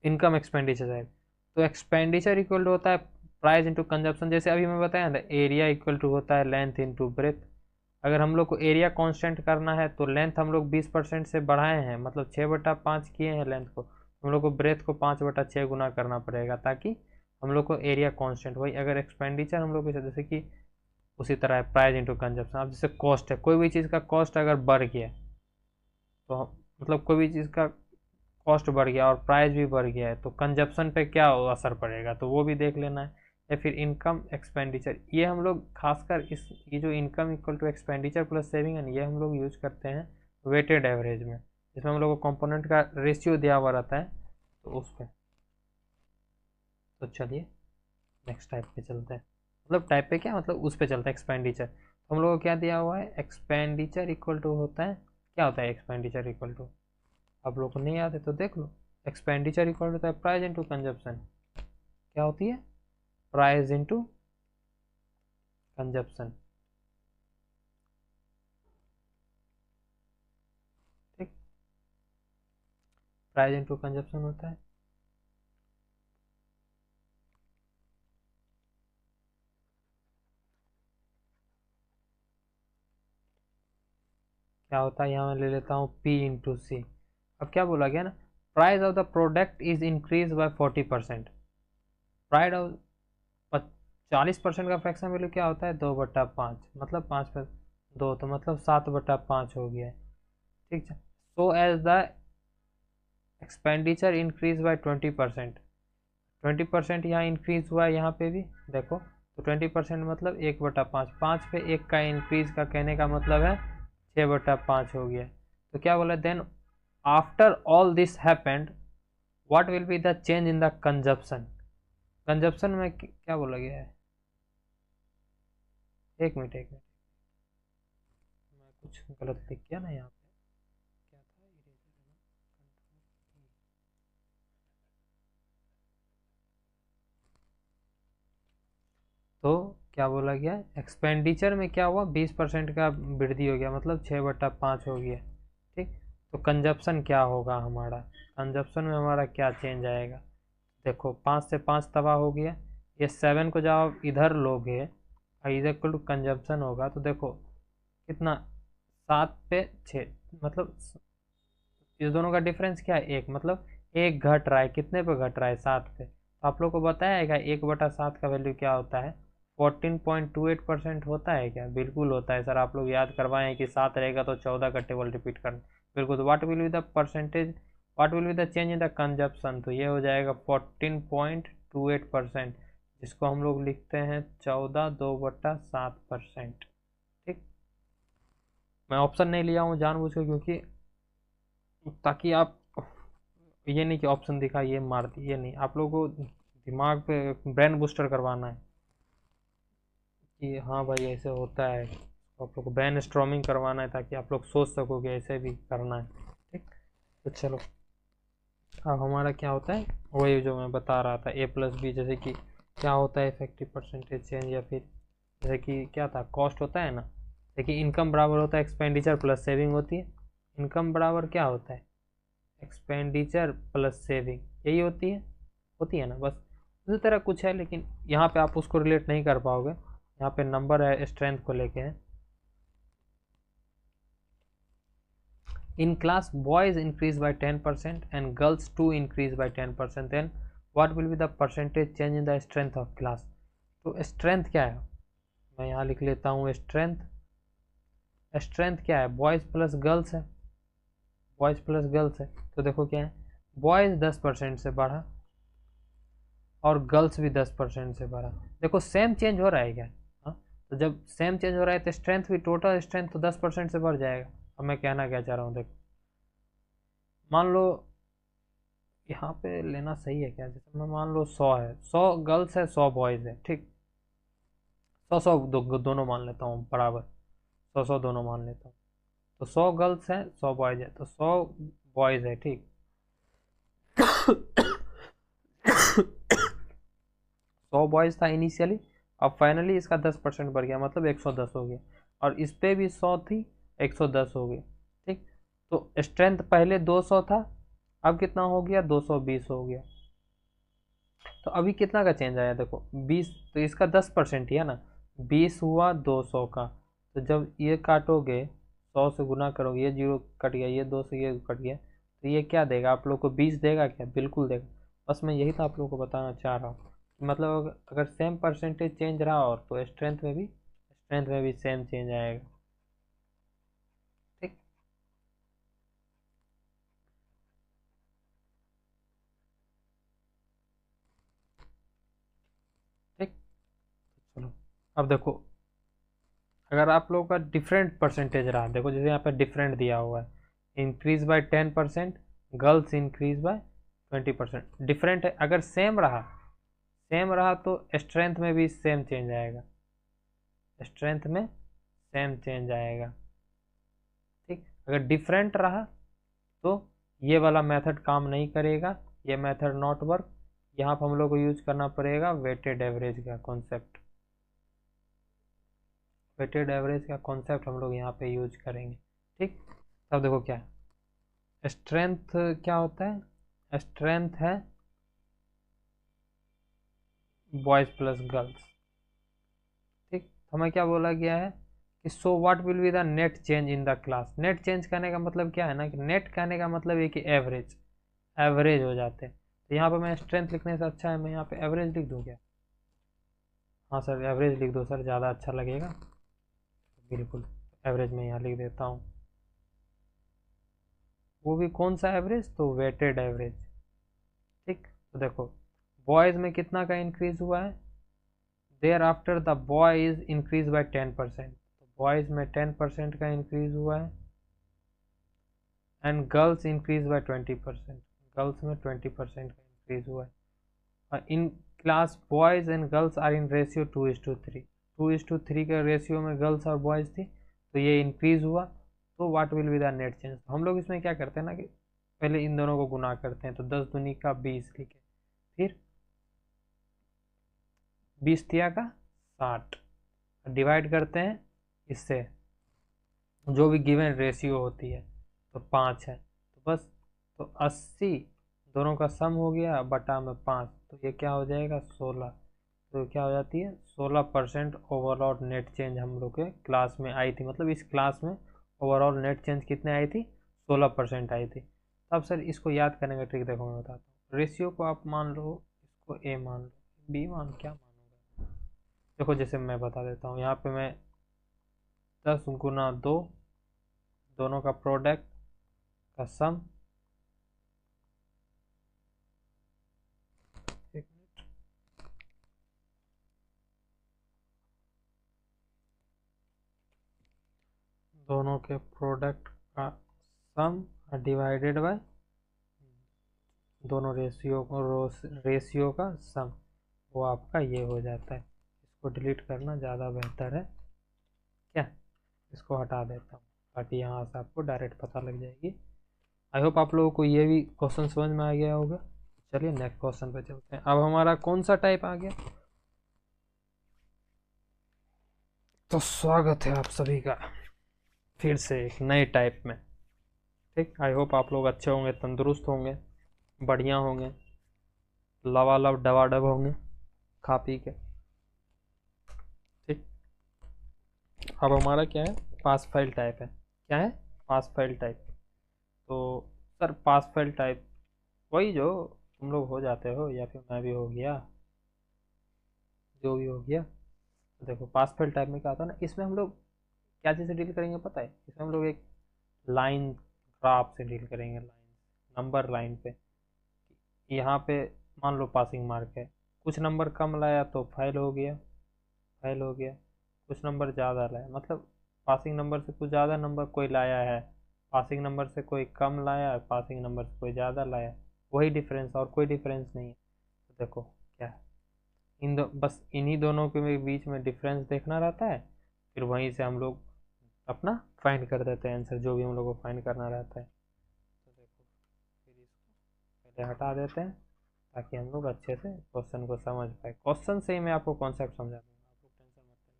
S1: इनकम एक्सपेंडिचर टाइप। तो एक्सपेंडिचर इक्वल टू होता है प्राइस इंटू कंजप्शन, जैसे अभी मैं बताया ना, एरिया इक्वल टू होता है लेंथ इंटू ब्रेथ। अगर हम लोग को एरिया कांस्टेंट करना है तो लेंथ हम लोग 20% से बढ़ाए हैं, मतलब 6/5 किए हैं लेंथ को, हम लोग को ब्रेथ को 5/6 गुना करना पड़ेगा, ताकि हम लोग को एरिया कांस्टेंट। वही अगर एक्सपेंडिचर हम लोग जैसे कि उसी तरह है प्राइस इंटू कंजप्शन। अब जैसे कॉस्ट है, कोई भी चीज़ का कॉस्ट अगर बढ़ गया, तो मतलब कोई भी चीज़ का कॉस्ट बढ़ गया और प्राइस भी बढ़ गया है, तो कंजप्शन पे क्या असर पड़ेगा, तो वो भी देख लेना है। या फिर इनकम एक्सपेंडिचर, ये हम लोग खासकर ये जो income equal to expenditure plus saving है, ये हम लोग यूज करते हैं वेटेड एवरेज में, जिसमें हम लोग को कंपोनेंट का रेशियो दिया हुआ रहता है, तो उस पर। तो चलिए नेक्स्ट टाइप पे चलते हैं, मतलब टाइप पे क्या मतलब उस पे चलता है, एक्सपेंडिचर। तो हम लोग को क्या दिया हुआ है, एक्सपेंडिचर इक्वल टू होता है, क्या होता है एक्सपेंडिचर इक्वल टू, आप लोग को नहीं याद है तो देख लो। एक्सपेंडिचर इक्वल होता है प्राइस इनटू कंजप्शन। क्या होती है, प्राइस इनटू कंजप्शन, ठीक, प्राइस इनटू कंजप्शन होता है। क्या होता है, यहाँ मैं ले लेता हूँ P इंटू सी। अब क्या बोला गया ना, price of the product is increase bye 40%। Price of 40% का फ्रैक्शन वैल्यू क्या होता है, 2/5, मतलब 5/2, तो मतलब 7/5 हो गया है, ठीक है। So as the expenditure increase by 20%, 20% यहाँ इंक्रीज हुआ है, यहाँ पे भी देखो, तो 20% मतलब 1/5, 5 पे 1 का इंक्रीज का कहने का मतलब है 6/5 हो गया। तो क्या बोला, then after all this happened what will be the change in the consumption. Consumption में क्या बोला गया है, एक मिनट एक मिनट, मैं कुछ गलत लिख गया ना यहाँ पे, क्या था इरेजर है ना, तो क्या बोला गया, एक्सपेंडिचर में क्या हुआ, 20% का वृद्धि हो गया, मतलब 6/5 हो गया, ठीक। तो कंजप्शन क्या होगा हमारा, कंजप्शन में हमारा क्या चेंज आएगा, देखो 5 से 5 तबाह हो गया, ये 7 को जब आप इधर लोगे और इधर इक्वल टू कंजप्शन होगा, तो देखो कितना, 7/6, मतलब इस दोनों का डिफरेंस क्या है, एक, मतलब एक घट रहा है, कितने पे घट रहा है, 7 पे। तो आप लोग को बताया है 1/7 का वैल्यू क्या होता है, 14.28% होता है क्या, बिल्कुल होता है सर, आप लोग याद करवाए हैं कि 7 रहेगा तो 14 का टेबल रिपीट करना, बिल्कुल। तो what will be the percentage, what will be the change in the consumption, तो ये हो जाएगा 14.28%, जिसको हम लोग लिखते हैं 14/2/7%, ठीक। मैं ऑप्शन नहीं लिया हूँ जानबूझ के, क्योंकि ताकि आप ये नहीं कि ऑप्शन दिखा ये मार दी, ये नहीं, आप लोगों को दिमाग पे ब्रेन बूस्टर करवाना है कि हाँ भाई ऐसे होता है, तो आप लोग को ब्रेन स्ट्रॉमिंग करवाना है, ताकि आप लोग सोच सको कि ऐसे भी करना है, ठीक। तो चलो, अब हमारा क्या होता है, वही जो मैं बता रहा था A+B, जैसे कि क्या होता है इफेक्टिव परसेंटेज चेंज, या फिर जैसे कि क्या था, कॉस्ट होता है ना, देखिए इनकम बराबर होता है एक्सपेंडिचर प्लस सेविंग होती है, इनकम बराबर क्या होता है, एक्सपेंडिचर प्लस सेविंग, यही होती है ना, बस उसी तरह कुछ है, लेकिन यहाँ पे आप उसको रिलेट नहीं कर पाओगे, यहाँ पे नंबर है स्ट्रेंथ को लेके है। In class boys increase by 10% and girls to increase by 10%, then what will be the percentage change in the strength of class. तो स्ट्रेंथ क्या है, मैं यहाँ लिख लेता हूँ स्ट्रेंथ, स्ट्रेंथ क्या है, बॉयज प्लस गर्ल्स है, बॉयज प्लस गर्ल्स है, तो देखो क्या है, बॉयज 10% से बढ़ा और गर्ल्स भी 10% से बढ़ा, देखो सेम चेंज हो रहा है क्या, हाँ, तो जब सेम चेंज हो रहा है तो स्ट्रेंथ भी, टोटल स्ट्रेंथ तो 10% से बढ़ जाएगा। अब मैं कहना क्या चाह रहा हूँ, देखो मान लो यहाँ पे लेना सही है क्या, जैसे मैं मान लो 100 है, 100 गर्ल्स है 100 बॉयज है, ठीक, 100 दोनों मान लेता हूँ बराबर, 100 दोनों मान लेता हूँ, तो 100 गर्ल्स है 100 बॉयज है, तो 100 बॉयज है, ठीक। 100 बॉयज था इनिशियली, अब फाइनली इसका 10% बढ़ गया, मतलब 110 हो गया, और इस पे भी 100 थी, 110 हो गया, ठीक। तो स्ट्रेंथ पहले 200 था, अब कितना हो गया, 220 हो गया। तो अभी कितना का चेंज आया, देखो 20, तो इसका 10% ही है ना, 20 हुआ 200 का, तो जब ये काटोगे 100 से गुना करोगे, ये जीरो कट गया, ये 2 से ये कट गया, तो ये क्या देगा आप लोग को, 20 देगा क्या, बिल्कुल देगा। बस मैं यही तो आप लोग को बताना चाह रहा हूँ, मतलब अगर सेम परसेंटेज चेंज रहा और तो स्ट्रेंथ में भी सेम चेंज आएगा, ठीक। ठीक। अब देखो, अगर आप लोगों का डिफरेंट परसेंटेज रहा, देखो जैसे यहाँ पे डिफरेंट दिया हुआ है, increase by 10%, girls increase by 20%, different है। अगर सेम रहा तो स्ट्रेंथ में भी सेम चेंज आएगा, स्ट्रेंथ में सेम चेंज आएगा, ठीक। अगर डिफरेंट रहा तो ये वाला मेथड काम नहीं करेगा, ये मेथड नॉट वर्क। यहाँ पर हम लोग को यूज करना पड़ेगा वेटेड एवरेज का कॉन्सेप्ट, वेटेड एवरेज का कॉन्सेप्ट हम लोग यहाँ पे यूज करेंगे, ठीक। तब देखो क्या है, स्ट्रेंथ क्या होता है, स्ट्रेंथ है बॉयज प्लस गर्ल्स, ठीक। तो हमें क्या बोला गया है कि so what will be the net change in the class. Net change करने का मतलब क्या है ना, कि नेट कहने का मतलब है कि एवरेज, एवरेज हो जाते हैं। तो यहाँ पर मैं स्ट्रेंथ लिखने से अच्छा है मैं यहाँ पे एवरेज लिख दूँ क्या? हाँ सर, एवरेज लिख दो सर, ज़्यादा अच्छा लगेगा। बिल्कुल, एवरेज में यहाँ लिख देता हूँ। वो भी कौन सा एवरेज? तो वेटेड एवरेज, ठीक। तो देखो बॉयज़ में कितना का इंक्रीज हुआ है, thereafter the boys increase by 10%, तो बॉयज़ में 10% का इंक्रीज हुआ है, and girls increase by 20%, girls में 20% का इंक्रीज हुआ है। In class boys and girls are in ratio 2:3, 2:3 के रेशियो में गर्ल्स और बॉयज़ थी, तो ये इंक्रीज हुआ। तो what will be the net change? हम लोग इसमें क्या करते हैं ना कि पहले इन दोनों को गुना करते हैं, तो 10 दूनी का 20 लिखे, फिर 20 तिया का 60, डिवाइड करते हैं इससे, जो भी गिवन रेशियो होती है, तो 5 है, तो बस, तो 80 दोनों का सम हो गया बटा में 5, तो ये क्या हो जाएगा 16। तो क्या हो जाती है 16% ओवरऑल नेट चेंज हम लोग के क्लास में आई थी, मतलब इस क्लास में ओवरऑल नेट चेंज कितने आई थी, 16% आई थी। अब सर इसको याद करने का ट्रिक देखो मैं बताता हूँ। रेशियो को आप मान लो, इसको ए मान लो, बी मान, क्या मानूंगा, देखो जैसे मैं बता देता हूँ, यहाँ पे मैं 10 × 2, दोनों का प्रोडक्ट का सम, एक मिनट, दोनों के प्रोडक्ट का सम डिवाइडेड बाय दोनों रेशियो का सम, वो आपका ये हो जाता है। इसको डिलीट करना ज़्यादा बेहतर है क्या, इसको हटा देता हूँ ताकि यहाँ से आपको डायरेक्ट पता लग जाएगी। आई होप आप लोगों को ये भी क्वेश्चन समझ में आ गया होगा। चलिए नेक्स्ट क्वेश्चन पे चलते हैं। अब हमारा कौन सा टाइप आ गया, तो स्वागत है आप सभी का फिर से एक नए टाइप में, ठीक। आई होप आप लोग अच्छे होंगे, तंदुरुस्त होंगे, बढ़िया होंगे, लवालब डबाडब होंगे खा पी के, ठीक। अब हमारा क्या है, पास फाइल टाइप है। क्या है? पास फाइल टाइप। तो सर पास फाइल टाइप वही जो तुम लोग हो जाते हो, या फिर मैं भी हो गया, जो भी हो गया। तो देखो पास फाइल टाइप में क्या होता है ना, इसमें हम लोग क्या चीज़ से डील करेंगे पता है, इसमें हम लोग एक लाइन ग्राफ से डील करेंगे, लाइन नंबर लाइन पे। यहाँ पे मान लो पासिंग मार्क है, कुछ नंबर कम लाया तो फेल हो गया, फेल हो गया, कुछ नंबर ज़्यादा लाया, मतलब पासिंग नंबर से कुछ ज़्यादा नंबर कोई लाया है, पासिंग नंबर से कोई कम लाया, पासिंग नंबर से कोई ज़्यादा लाया, वही डिफरेंस, और कोई डिफरेंस नहीं है। तो देखो क्या है, बस इन्हीं दोनों के बीच में डिफरेंस देखना रहता है, फिर वहीं से हम लोग अपना फाइंड कर देते हैं आंसर, जो भी हम लोग को फाइंड करना रहता है। तो देखो फिर इसको पहले हटा देते हैं ताकि हम लोग अच्छे से क्वेश्चन को समझ पाए। क्वेश्चन से ही मैं आपको कॉन्सेप्ट समझा दूंगा, आप लोग टेंशन मत करिए।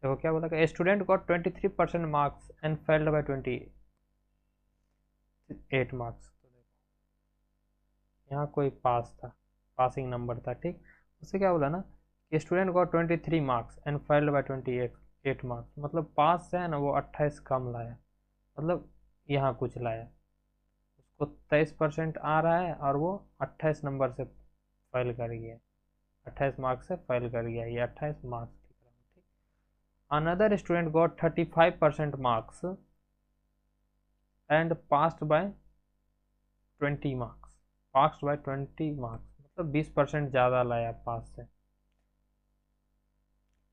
S1: देखो क्या बोला कि student got 23% marks and failed by 28 marks. तो देखो यहाँ कोई पास था, पासिंग नंबर था, ठीक। उससे क्या बोला ना कि student got 23 marks and failed by 28 marks, मतलब पास से है ना वो 28 कम लाया, मतलब यहाँ कुछ लाया, उसको 23% आ रहा है और वो 28 नंबर से फेल कर गया, 28 मार्क्स से फेल कर गया, ये 28 मार्क्स लिख रहा हूँ, ठीक। Another student got 35% marks and passed by 20 marks, passed by 20 marks, मतलब 20% ज़्यादा लाया पास से,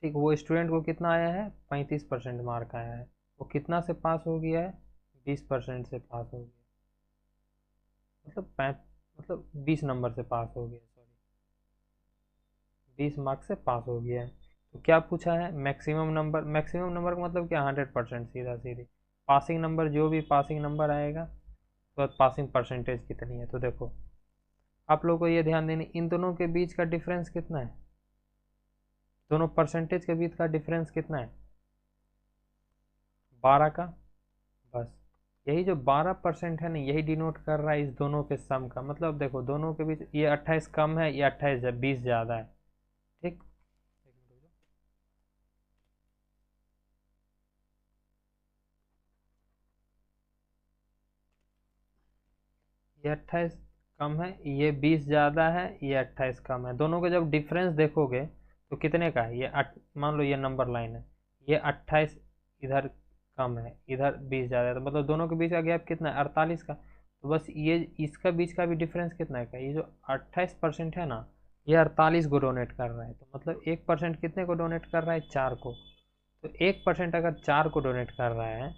S1: ठीक, वो स्टूडेंट को कितना आया है, 35% मार्क आया है। वो कितना से पास हो गया है, 20% से पास हो गया, मतलब मतलब 20 नंबर से पास हो गया, सॉरी 20 मार्क्स से पास हो गया है। तो क्या पूछा है, मैक्सिमम नंबर, मैक्सिमम नंबर का मतलब क्या, 100%, सीधा सीधी। पासिंग नंबर, जो भी पासिंग नंबर आएगा तो पासिंग परसेंटेज कितनी है। तो देखो आप लोगों को ये ध्यान देनी, इन दोनों के बीच का डिफरेंस कितना है, दोनों परसेंटेज के बीच का डिफरेंस कितना है, 12 का। बस यही जो 12% है ना, यही डिनोट कर रहा है इस दोनों के सम का। मतलब देखो दोनों के बीच ये 28 कम है, ये 28 20 ज़्यादा है। ठीक, ये 28 कम है, ये 20 ज़्यादा है, ये 28 कम है। दोनों का जब डिफरेंस देखोगे तो कितने का है, ये मान लो ये नंबर लाइन है, ये 28 इधर कम है, इधर 20 ज़्यादा है, तो मतलब दोनों के बीच का गैप कितना है, 48 का। तो बस ये इसका बीच का भी डिफरेंस कितना है का, ये जो 28% है ना, ये 48 को डोनेट कर रहा है। तो मतलब 1% कितने को डोनेट कर रहा है, 4 को। तो 1% अगर 4 को डोनेट कर रहा है,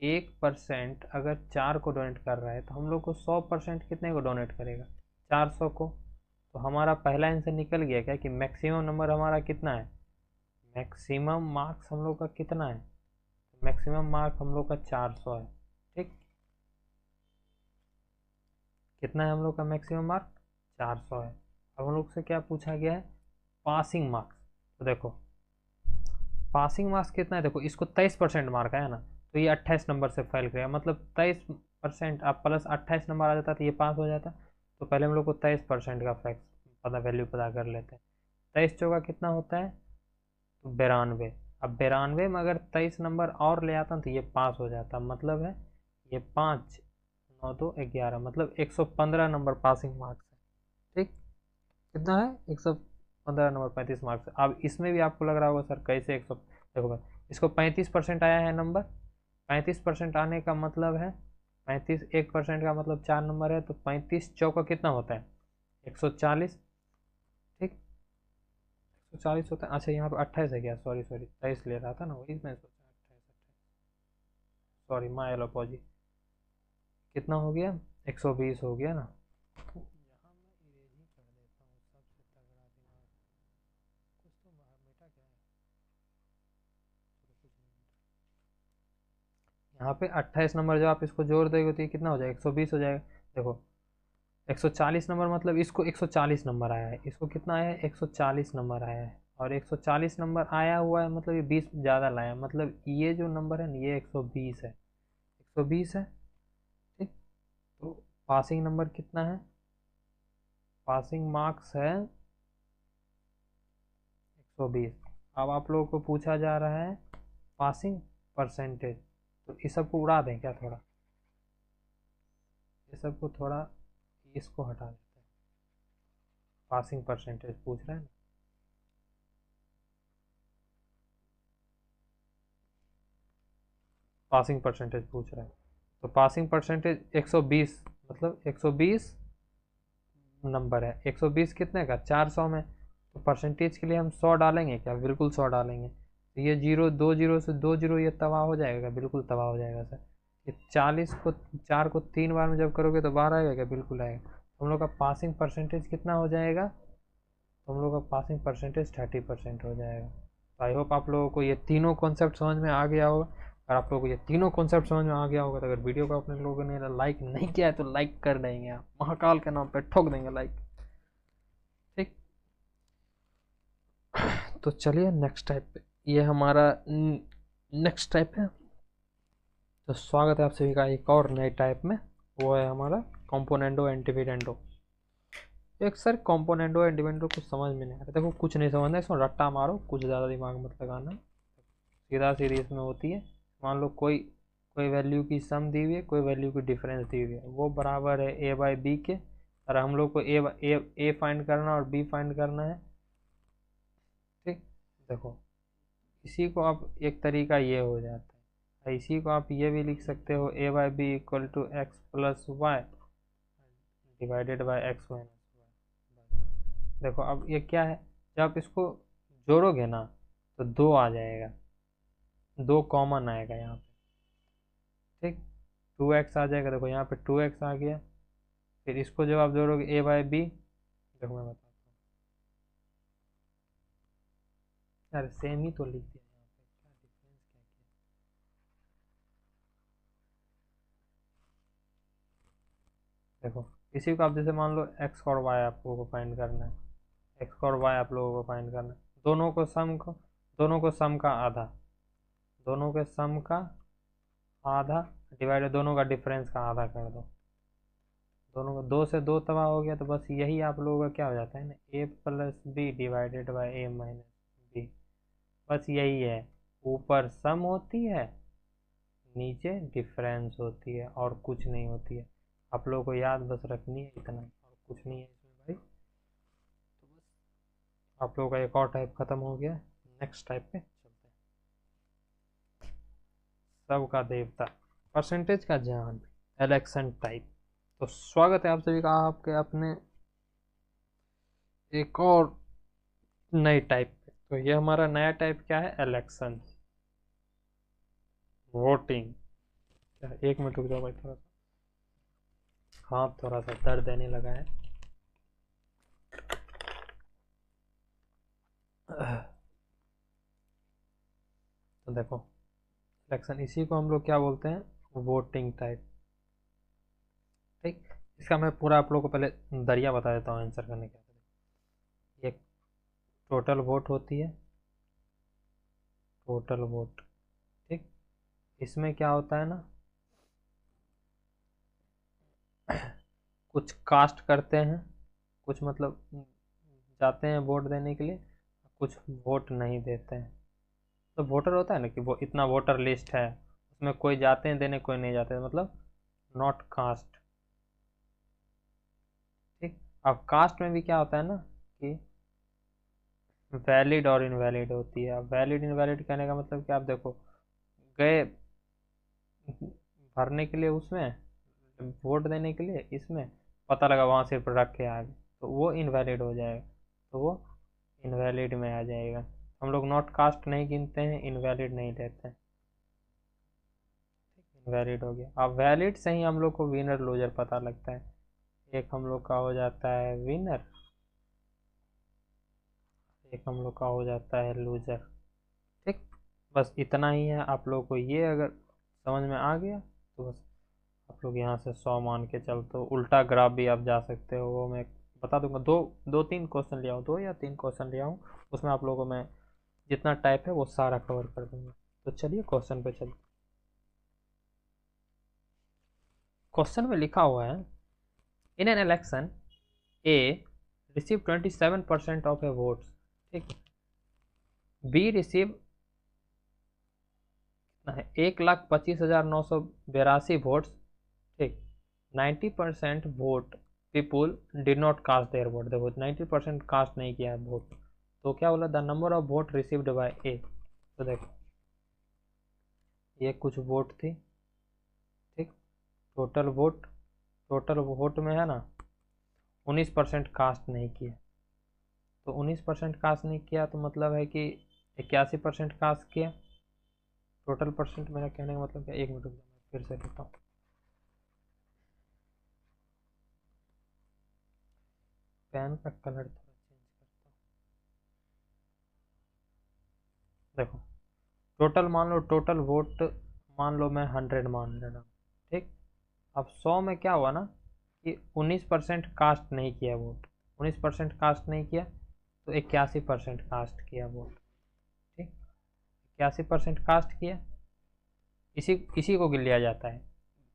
S1: 1% अगर 4 को डोनेट कर रहा है, तो हम लोग को 100% कितने को डोनेट करेगा, 400 को। तो हमारा पहला आंसर निकल गया क्या, कि मैक्सिमम नंबर हमारा कितना है, मैक्सिमम मार्क्स हम लोग का कितना है, मैक्सिमम मार्क हम लोग का 400 है। ठीक, कितना है हम लोग का मैक्सिमम मार्क, 400 है। अब हम लोग से क्या पूछा गया है, पासिंग मार्क्स। तो देखो पासिंग मार्क्स कितना है, देखो इसको 23% मार्क आया ना, तो ये 28 नंबर से फेल करेगा। मतलब 23% आप प्लस 28 नंबर आ जाता तो ये पास हो जाता। तो पहले हम लोग को 23% का फैक्ट पता, वैल्यू पता कर लेते हैं। 23 चौका कितना होता है, तो 92। अब 92 में अगर 23 नंबर और ले आता तो ये पास हो जाता। मतलब है ये 5 9 2 11, मतलब 115 नंबर पासिंग मार्क्स है। ठीक, कितना है, 115 नंबर 35 मार्क्स। अब इसमें भी आपको लग रहा होगा सर कैसे 100, देखो भाई इसको 35% आया है नंबर, 35% आने का मतलब है 35, 1% का मतलब 4 नंबर है, तो 35 चौका कितना होता है, 140। ठीक, 140 होता है। अच्छा यहाँ पे 28 है क्या, सॉरी सॉरी 23 ले रहा था ना, वही मैं सोचा 28, सॉरी माय अपोलॉजी। कितना हो गया, 120 हो गया ना। यहाँ मैं इरेज ही कर देता हूँ, सबसे तगड़ा दिमाग, कुछ तो बाहर बेटा क्या है, कुछ नहीं। यहाँ पे 28 नंबर जब आप इसको जोड़ दोगे तो ये कितना हो जाएगा, 120 हो जाएगा। देखो 140 नंबर, मतलब इसको 140 नंबर आया है, इसको कितना आया है, 140 नंबर आया है। और 140 नंबर आया हुआ है, मतलब ये 20 ज़्यादा लाया, मतलब ये जो नंबर है ना ये 120 है, 120 है। ठीक, तो पासिंग नंबर कितना है, पासिंग मार्क्स है 120। अब आप लोगों को पूछा जा रहा है पासिंग परसेंटेज, तो इस सबको उड़ा दें क्या थोड़ा, ये सबको थोड़ा, इसको हटा देते हैं। पासिंग परसेंटेज पूछ रहे हैं ना, पासिंग परसेंटेज पूछ रहा है। तो पासिंग परसेंटेज 120, मतलब 120 नंबर है, 120 कितने का, 400 में। तो परसेंटेज के लिए हम 100 डालेंगे क्या, बिल्कुल 100 डालेंगे। तो ये जीरो, 2 जीरो से 2 जीरो ये तबाह हो जाएगा, बिल्कुल तबाह हो जाएगा सर। ये 40 को 4 को 3 बार में जब करोगे तो बाहर आएगा क्या, बिल्कुल आएगा। तो हम लोग का पासिंग परसेंटेज कितना हो जाएगा, तो हम लोग का पासिंग परसेंटेज 30% हो जाएगा। तो आई होप आप लोगों को ये तीनों कॉन्सेप्ट समझ में आ गया होगा। अगर आप लोगों को ये तीनों कॉन्सेप्ट समझ में आ गया होगा, तो अगर वीडियो को अपने लोगों ने लाइक नहीं किया है तो लाइक कर देंगे, आप महाकाल के नाम पे ठोक देंगे लाइक। ठीक, तो चलिए नेक्स्ट टाइप पे, ये हमारा नेक्स्ट टाइप है। तो स्वागत है आप सभी का एक और नए टाइप में, वो है हमारा कॉम्पोनेंडो एंड डिविडेंडो। एक सर कॉम्पोनेंडो एंड डिविडेंडो कुछ समझ में नहीं आ रहा, देखो कुछ नहीं समझना, इसमें रट्टा मारो, कुछ ज़्यादा दिमाग मत लगाना, सीधा सीधी इसमें होती है। मान लो कोई कोई वैल्यू की सम दी हुई है, कोई वैल्यू की डिफरेंस दी हुई है, वो बराबर है ए बाई बी के, और हम लोग को ए फाइंड करना और बी फाइंड करना है। ठीक, देखो इसी को आप, एक तरीका ये हो जाता है, इसी को आप ये भी लिख सकते हो, A by B equal to X plus Y divided by X minus Y. देखो अब ये क्या है, जब आप इसको जोड़ोगे ना, तो 2 आ जाएगा, 2 कॉमन आएगा यहाँ पे, ठीक। 2x आ जाएगा, देखो यहाँ पे 2x आ गया। फिर इसको जब आप जोड़ोगे a बाई बी, देखो मैं बताता हूँ यार, सेम ही तो लिख दिया यहाँ पे, क्या डिफरेंस क्या किया। देखो इसी को आप जैसे मान लो x और y आप लोगों को फाइंड करना है, x और y आप लोगों को फाइंड करना है, दोनों को सम का आधा, दोनों के सम का आधा डिवाइड दोनों का डिफरेंस का आधा कर दो। दोनों का 2 से 2 तबाह हो गया, तो बस यही आप लोगों का क्या हो जाता है ना, a plus B divided by A minus B. बस यही है, ऊपर सम होती है, नीचे डिफरेंस होती है, और कुछ नहीं होती है। आप लोगों को याद बस रखनी है इतना ही, और कुछ नहीं है इसमें भाई। तो बस आप लोगों का एक और टाइप खत्म हो गया, नेक्स्ट टाइप पे चलते हैं। सबका देवता, परसेंटेज का जान, इलेक्शन टाइप। तो स्वागत है आप सभी का आपके अपने एक और नई टाइप पे। तो ये हमारा नया टाइप क्या है, इलेक्शन, वोटिंग। एक मिनट रुक जाओ भाई, थोड़ा सा हाथ थोड़ा सा दर्द देने लगा है। तो देखो इलेक्शन, इसी को हम लोग क्या बोलते हैं, वोटिंग टाइप, ठीक। इसका मैं पूरा आप लोगों को पहले दरिया बता देता हूँ आंसर करने के। ये टोटल वोट होती है, टोटल वोट, ठीक। इसमें क्या होता है ना, कुछ कास्ट करते हैं, कुछ मतलब जाते हैं वोट देने के लिए, कुछ वोट नहीं देते हैं। तो वोटर होता है ना कि वो इतना वोटर लिस्ट है, उसमें कोई जाते हैं देने, कोई नहीं जाते, मतलब नॉट कास्ट, ठीक। अब कास्ट में भी क्या होता है ना कि वैलिड और इनवैलिड होती है। अब वैलिड इनवैलिड कहने का मतलब कि आप देखो गए भरने के लिए, उसमें वोट देने के लिए, इसमें पता लगा वहाँ सिर्फ रख के आ गए, तो वो इनवैलिड हो जाएगा, तो वो इनवैलिड में आ जाएगा। हम लोग नॉट कास्ट नहीं गिनते हैं, इनवैलिड नहीं लेते हैं, इनवैलिड हो गया। अब वैलिड से ही हम लोग को विनर लूजर पता लगता है। एक हम लोग का हो जाता है विनर, एक हम लोग का हो जाता है लूजर, ठीक। बस इतना ही है। आप लोग को ये अगर समझ में आ गया तो बस आप लोग यहाँ से 100 मान के चलते हो। उल्टा ग्राफ भी आप जा सकते हो, वो मैं बता दूंगा। दो तीन क्वेश्चन ले आऊँ, 2 या 3 क्वेश्चन ले आऊँ, उसमें आप लोगों को मैं जितना टाइप है वो सारा कवर कर दूंगा। तो चलिए क्वेश्चन पे चलते। क्वेश्चन में लिखा हुआ है, in an election A receive 27% of A votes, ठीक। बी रिसीव कितना है, 1,25,982 वोट्स, ठीक। 90% vote people did not cast their vote, देखो 90% कास्ट नहीं किया है वोट। तो क्या बोला, the number of vote received by A. तो देखो ये कुछ वोट थी, ठीक। टोटल वोट, टोटल वोट में है ना 19% कास्ट नहीं किया। तो 19% कास्ट नहीं किया तो मतलब है कि 81% कास्ट किया। टोटल परसेंट मेरा कहने का मतलब क्या, एक मिनट रुक जाओ, फिर से लिखता हूँ। पेन का कलर थोड़ा चेंज करता हूँ। देखो टोटल मान लो, टोटल वोट मान लो मैं 100 मान ले रहा हूँ, ठीक। अब 100 में क्या हुआ ना कि 19% कास्ट नहीं किया वोट, 19% कास्ट नहीं किया, तो 81% कास्ट किया वोट, ठीक। 81% कास्ट किया, इसी इसी को गिन लिया जाता है।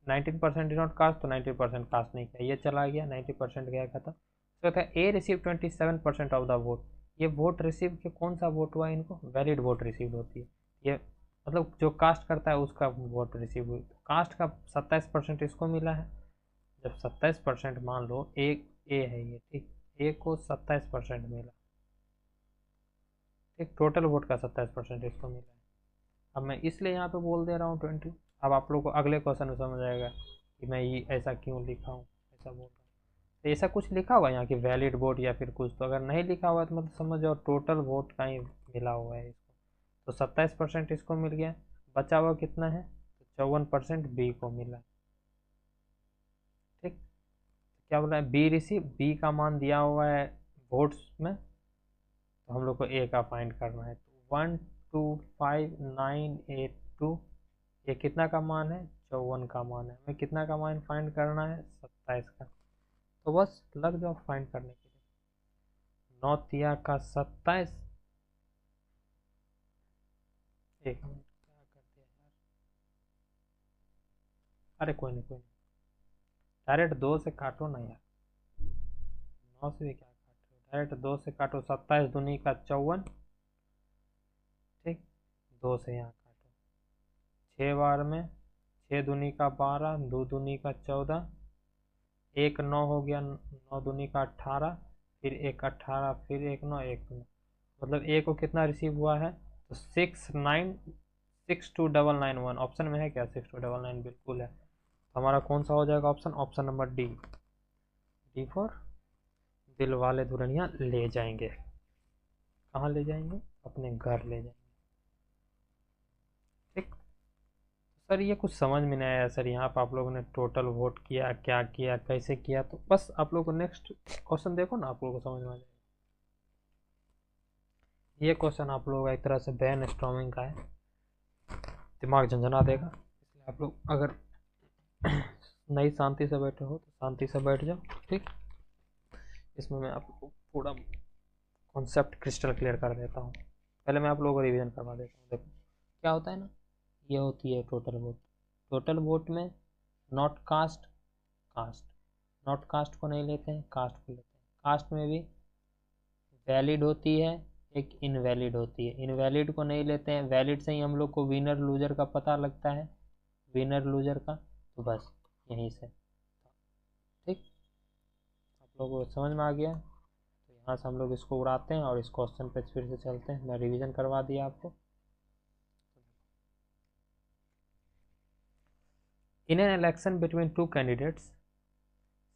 S1: 19% डिड नॉट कास्ट, तो 90% कास्ट नहीं किया, ये चला गया, 90% गया खत्म। तो था ए रिसीव 27% ऑफ द वोट। ये वोट रिसीव के कौन सा वोट हुआ, इनको वैलिड वोट रिसीव होती है। ये मतलब जो कास्ट करता है उसका वोट रिसीव हुई, तो कास्ट का 27% इसको मिला है। जब 27% मान लो एक ए है ये, ठीक। ए को 27% मिला, ठीक। टोटल वोट का 27% इसको मिला है। अब मैं इसलिए यहाँ पे बोल दे रहा हूँ 20। अब आप लोग को अगले क्वेश्चन में समझ आएगा कि मैं ये ऐसा क्यों लिखा हूँ, ऐसा बोल रहा हूँ। तो ऐसा कुछ लिखा हुआ है यहाँ की वैलिड वोट या फिर कुछ, तो अगर नहीं लिखा हुआ है तो मतलब समझ जाओ टोटल वोट का ही मिला हुआ है इसको। तो 27% इसको मिल गया, बचा हुआ कितना है, तो 54% बी को मिला। ठीक, क्या बोला है, बी रिसीव, बी का मान दिया हुआ है वोट्स में, तो हम लोग को ए का फाइंड करना है। तो 125982, ये कितना का मान है, 54 का मान है, हमें कितना का मान फाइंड करना है, 27 का। तो बस लग जाओ फाइंड करने के लिए। 9 तिया का 27, एक मिनट क्या कर दिया यार, अरे कोई नहीं कोई नहीं, डायरेक्ट 2 से काटो ना यार, 9 से भी क्या काट रहे हो, डायरेक्ट 2 से काटो, 27 दूनी का 54, ठीक, 2 से यहाँ काटो, 6 बार में 6 दूनी का 12, 2 दूनी का 14, एक 9 हो गया, 9 दूनी का 18, फिर एक 18, फिर एक 9, एक 9, मतलब ए को कितना रिसीव हुआ है, तो 6262991, ऑप्शन में है क्या 6299, बिल्कुल है। तो हमारा कौन सा हो जाएगा option, option number D, D for दिल वाले दुल्हनिया ले जाएंगे। कहाँ ले जाएंगे, अपने घर ले जाएंगे। ठीक, सर ये कुछ समझ में नहीं आया सर, यहाँ पर आप लोगों ने टोटल वोट किया, क्या किया, कैसे किया, तो बस आप लोगों को नेक्स्ट क्वेश्चन देखो ना, आप लोगों को समझ में आ जाएगा। ये क्वेश्चन आप लोगों का एक तरह से ब्रेन स्टॉर्मिंग का है, दिमाग झंझना देगा, इसलिए आप लोग अगर नहीं शांति से बैठे हो तो शांति से बैठ जाओ। ठीक, इसमें मैं आपको पूरा कॉन्सेप्ट क्रिस्टल क्लियर कर देता हूँ। पहले मैं आप लोगों को रिवीजन करवा देता हूँ। देखो क्या होता है ना, ये होती है टोटल वोट, टोटल वोट में not cast, cast, not cast को नहीं लेते हैं, कास्ट को लेते हैं। कास्ट में भी वैलिड होती है, एक इनवैलिड होती है, इनवैलिड को नहीं लेते हैं, वैलिड से ही हम लोग को विनर लूजर का पता लगता है, विनर लूजर का, तो बस यहीं से। ठीक, आप लोगों को समझ में आ गया, तो यहाँ से हम लोग इसको उड़ाते हैं और इस क्वेश्चन पे फिर से चलते हैं। मैं रिवीजन करवा दिया आपको। In an election between two candidates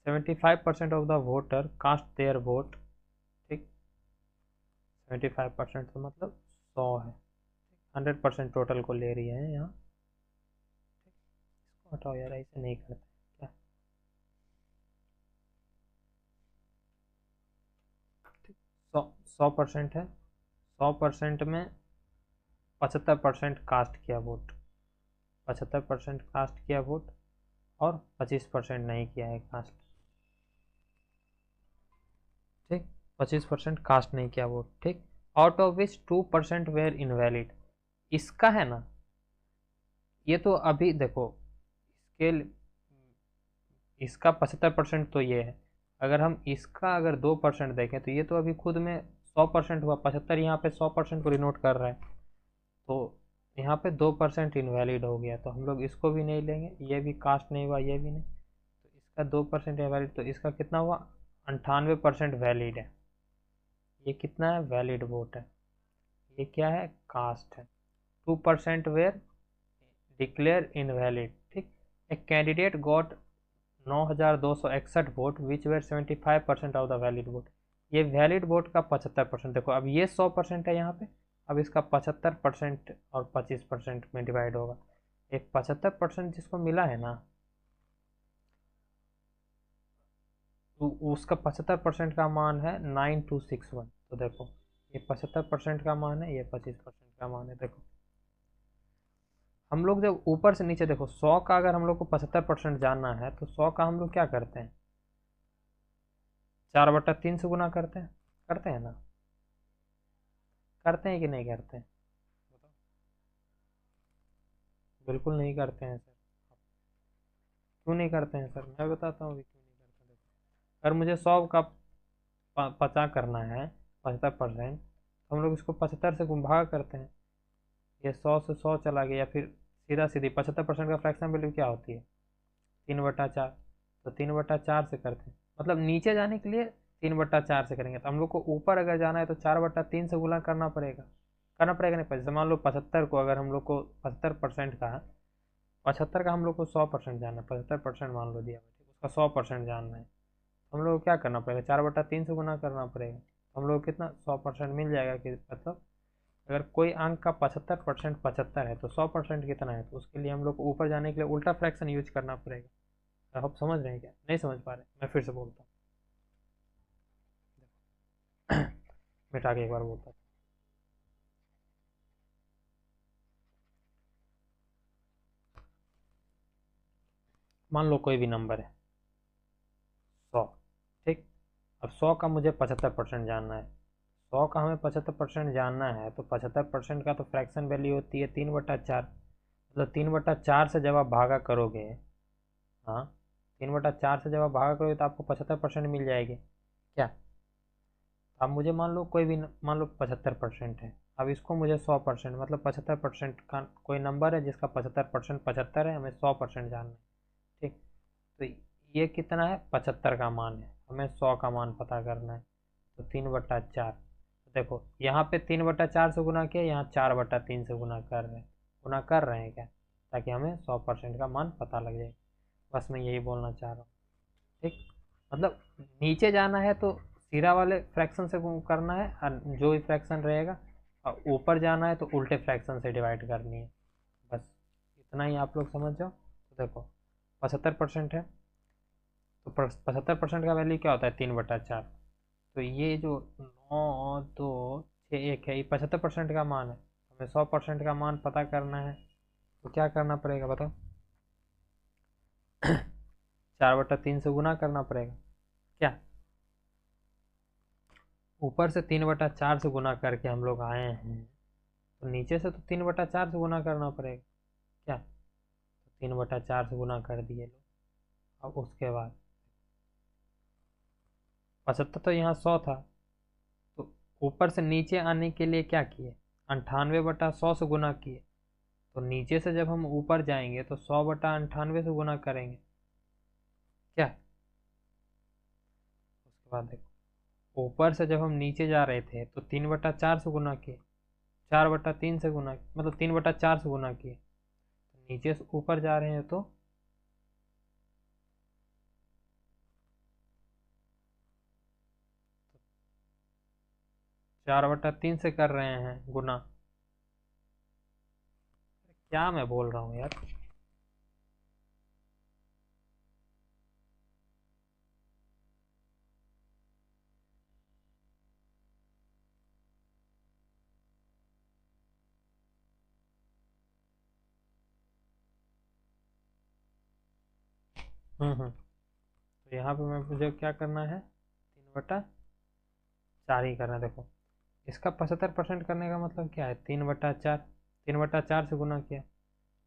S1: 75% of the voter cast their vote. ठीक, 75% तो मतलब 100 है, 100% टोटल को ले रही है यहाँ। इसको हटाओ यार, ऐसे नहीं करते क्या। 100% है, 100% में 75% कास्ट किया वोट, 75% कास्ट किया वोट और 25% नहीं किया है कास्ट। ठीक, 25% कास्ट नहीं किया वोट। ठीक, out of which 2% were invalid. इसका है ना, ये तो अभी देखो स्केल, इसका 75% तो ये है, अगर हम इसका अगर 2% देखें तो ये तो अभी खुद में 100% हुआ, 75 यहाँ पे 100% को डिनोट कर रहा है, तो यहाँ पे 2% इनवैलिड हो गया, तो हम लोग इसको भी नहीं लेंगे, ये भी कास्ट नहीं हुआ, ये भी नहीं, तो इसका 2% इनवैलिड, तो इसका कितना हुआ, 98% वैलिड है। ये कितना है, वैलिड वोट है, ये क्या है, कास्ट है। 2% वेयर डिक्लेयर इनवैलिड। ठीक, a candidate got 9261 vote which were 75% of the valid vote. ये वैलिड वोट का 75%, देखो अब ये 100% है यहाँ पे, अब इसका 75% और 25% में डिवाइड होगा। एक 75% जिसको मिला है ना, तो उसका 75% का मान है 9261। तो देखो ये 75% का मान है, ये 25% का मान है। देखो हम लोग जब ऊपर से नीचे देखो, 100 का अगर हम लोग को 75% जानना है तो 100 का हम लोग क्या करते हैं, 4/3 से गुना करते हैं ना, करते हैं कि नहीं करते हैं, बिल्कुल नहीं करते हैं सर। क्यों नहीं करते हैं सर, मैं बताता हूँ अभी क्यों नहीं करते। देखो अगर मुझे 100 का 50 करना है, 75%, तो हम लोग इसको 75 से भाग करते हैं, ये 100 से 100 चला गया, या फिर सीधा सीधी 75% का फ्रैक्शन वैल्यू क्या होती है, 3/4, तो 3/4 से करते हैं, मतलब नीचे जाने के लिए 3/4 से करेंगे, तो हम लोग को ऊपर अगर जाना है तो 4/3 से गुना करना पड़ेगा नहीं, जैसे मान लो 75 को अगर हम लोग को 75% का है, 75 का हम लोग को 100% जानना है, 75% मान लो दिया, उसका 100% जानना है, हम लोग को क्या करना पड़ेगा, 4/3 से गुना करना पड़ेगा, तो हम लोग को कितना 100% मिल जाएगा कि मतलब अगर कोई अंक का 75% 75 है तो 100% कितना है, तो उसके लिए हम लोग को ऊपर जाने के लिए उल्टा फ्रैक्शन यूज करना पड़ेगा। आप समझ रहे हैं क्या, नहीं समझ पा रहे, मैं फिर से बोलता हूँ। मिटा के एक बार बोलता हूँ। मान लो कोई भी नंबर है 100, ठीक। अब 100 का मुझे 75% जानना है। 100 का हमें 75% जानना है, तो 75% का तो फ्रैक्शन वैल्यू होती है 3/4। मतलब 3/4 से जब आप भागा करोगे, हाँ, 3/4 से जब आप भागा करोगे तो आपको 75% मिल जाएगी क्या। अब मुझे मान लो कोई भी मान लो 75% है। अब इसको मुझे 100% मतलब 75% का कोई नंबर है जिसका 75% 75 है, हमें 100% जानना है, ठीक। तो ये कितना है, 75 का मान है, हमें 100 का मान पता करना है। तो 3/4, देखो यहाँ पे 3/4 से गुना किया, यहाँ 4/3 से गुना कर रहे हैं क्या, ताकि हमें 100% का मान पता लग जाए। बस मैं यही बोलना चाह रहा हूँ, ठीक। मतलब नीचे जाना है तो सीधा वाले फ्रैक्शन से करना है, और जो भी फ्रैक्शन रहेगा, और ऊपर जाना है तो उल्टे फ्रैक्शन से डिवाइड करनी है। बस इतना ही आप लोग समझ जाओ। तो देखो 75% है, तो 75% का वैल्यू क्या होता है, 3/4। तो ये जो 9, 2, 6, 1 है, ये 75% का मान है। हमें 100% का मान पता करना है, तो क्या करना पड़ेगा बताओ। 4/3 से गुना करना पड़ेगा क्या। ऊपर से 3/4 से गुना करके हम लोग आए हैं, तो नीचे से तो 3/4 से गुना करना पड़ेगा क्या। तो 3/4 से गुना कर दिए लोग। अब उसके बाद 75 तो यहाँ 100 था, तो ऊपर से नीचे आने के लिए क्या किए, 98/100 से गुना किए। तो नीचे से जब हम ऊपर जाएंगे तो 100/98 से गुना करेंगे क्या। उसके बाद देखो ऊपर से जब हम नीचे जा रहे थे तो 3/4 से गुना किए, 4/3 से गुना, मतलब 3/4 से गुना किए। तो नीचे से ऊपर जा रहे हैं तो 4/3 से कर रहे हैं गुना। क्या मैं बोल रहा हूँ यार। तो यहाँ पे मैं मुझे क्या करना है, 3/4 ही करना है। देखो इसका 75% करने का मतलब क्या है, 3/4, 3/4 से गुना किया।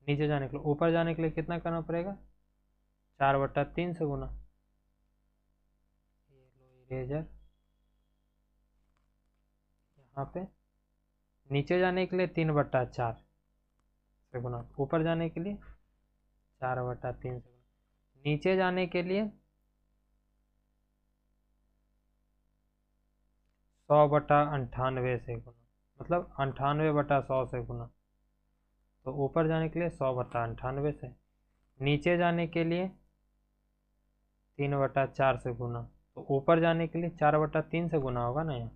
S1: नीचे जाने के लिए, ऊपर जाने के लिए कितना करना पड़ेगा, 4/3 से गुना। ये लो इरेजर, यहाँ पे नीचे जाने के लिए 3/4 से गुना, ऊपर जाने के लिए 4/3 से गुना। नीचे जाने के लिए 100/98 से गुना, मतलब 98/100 से गुना। तो ऊपर जाने के लिए 100/98 से, नीचे जाने के लिए 3/4 से गुना। तो ऊपर जाने के लिए 4/3 से गुना होगा ना यहाँ।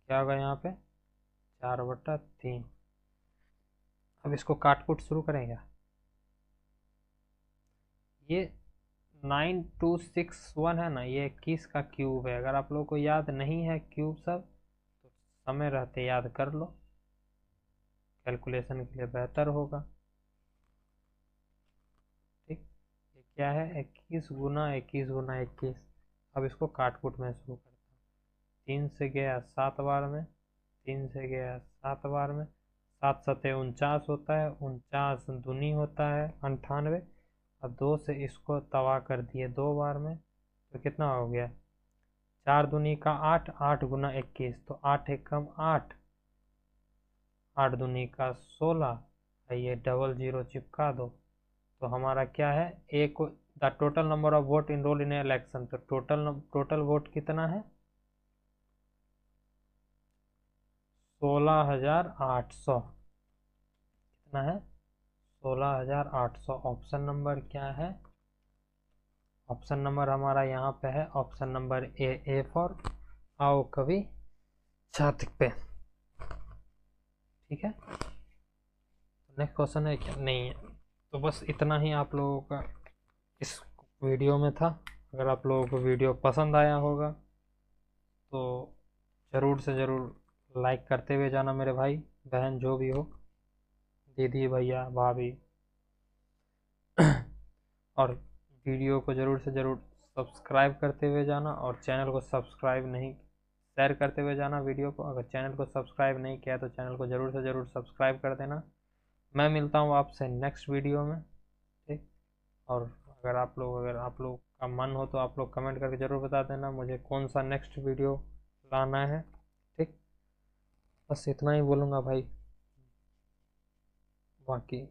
S1: क्या होगा यहाँ पे, 4/3। अब इसको काट कूट शुरू करेंगे। ये 9261 है ना, ये 21 का क्यूब है। अगर आप लोग को याद नहीं है क्यूब सब, तो समय रहते याद कर लो, कैलकुलेशन के लिए बेहतर होगा, ठीक। ये क्या है, 21 × 21 × 21। अब इसको काट कूट में शुरू करता हूँ। 3 से गया 7 बार में, 3 से गया 7 बार में, 7×7 = 49 होता है, 49 दूनी होता है 98। और 2 से इसको तवा कर दिए 2 बार में, तो कितना हो गया, 4×2 = 8, 8×21, तो 8×1 = 8, 8×2 = 16। ये डबल जीरो चिपका दो। तो हमारा क्या है, एक the total number of vote enrol in election, तो टोटल वोट कितना है, 16,800। कितना है, 16,800। ऑप्शन नंबर क्या है, ऑप्शन नंबर हमारा यहाँ पे है ऑप्शन नंबर ए फॉर आओ कभी छत पे। ठीक है, नेक्स्ट क्वेश्चन है क्या? नहीं है। तो बस इतना ही आप लोगों का इस वीडियो में था। अगर आप लोगों को वीडियो पसंद आया होगा तो ज़रूर से ज़रूर लाइक करते हुए जाना मेरे भाई बहन जो भी हो, दीदी भैया भाभी और वीडियो को ज़रूर से ज़रूर सब्सक्राइब करते हुए जाना, और चैनल को सब्सक्राइब नहीं शेयर करते हुए जाना वीडियो को। अगर चैनल को सब्सक्राइब नहीं किया तो चैनल को ज़रूर से ज़रूर सब्सक्राइब कर देना। मैं मिलता हूँ आपसे नेक्स्ट वीडियो में। ठीक, और अगर आप लोग का मन हो तो आप लोग कमेंट करके ज़रूर बता देना मुझे कौन सा नेक्स्ट वीडियो लाना है। ठीक, बस इतना ही बोलूँगा भाई, बाकी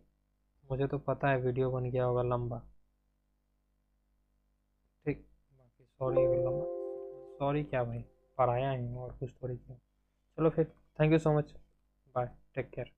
S1: मुझे तो पता है वीडियो बन गया होगा लंबा। ठीक, बाकी सॉरी लंबा, सॉरी क्या भाई, पढ़ाया ही हूँ और कुछ थोड़ी किया। चलो फिर, thank you so much, bye, take care.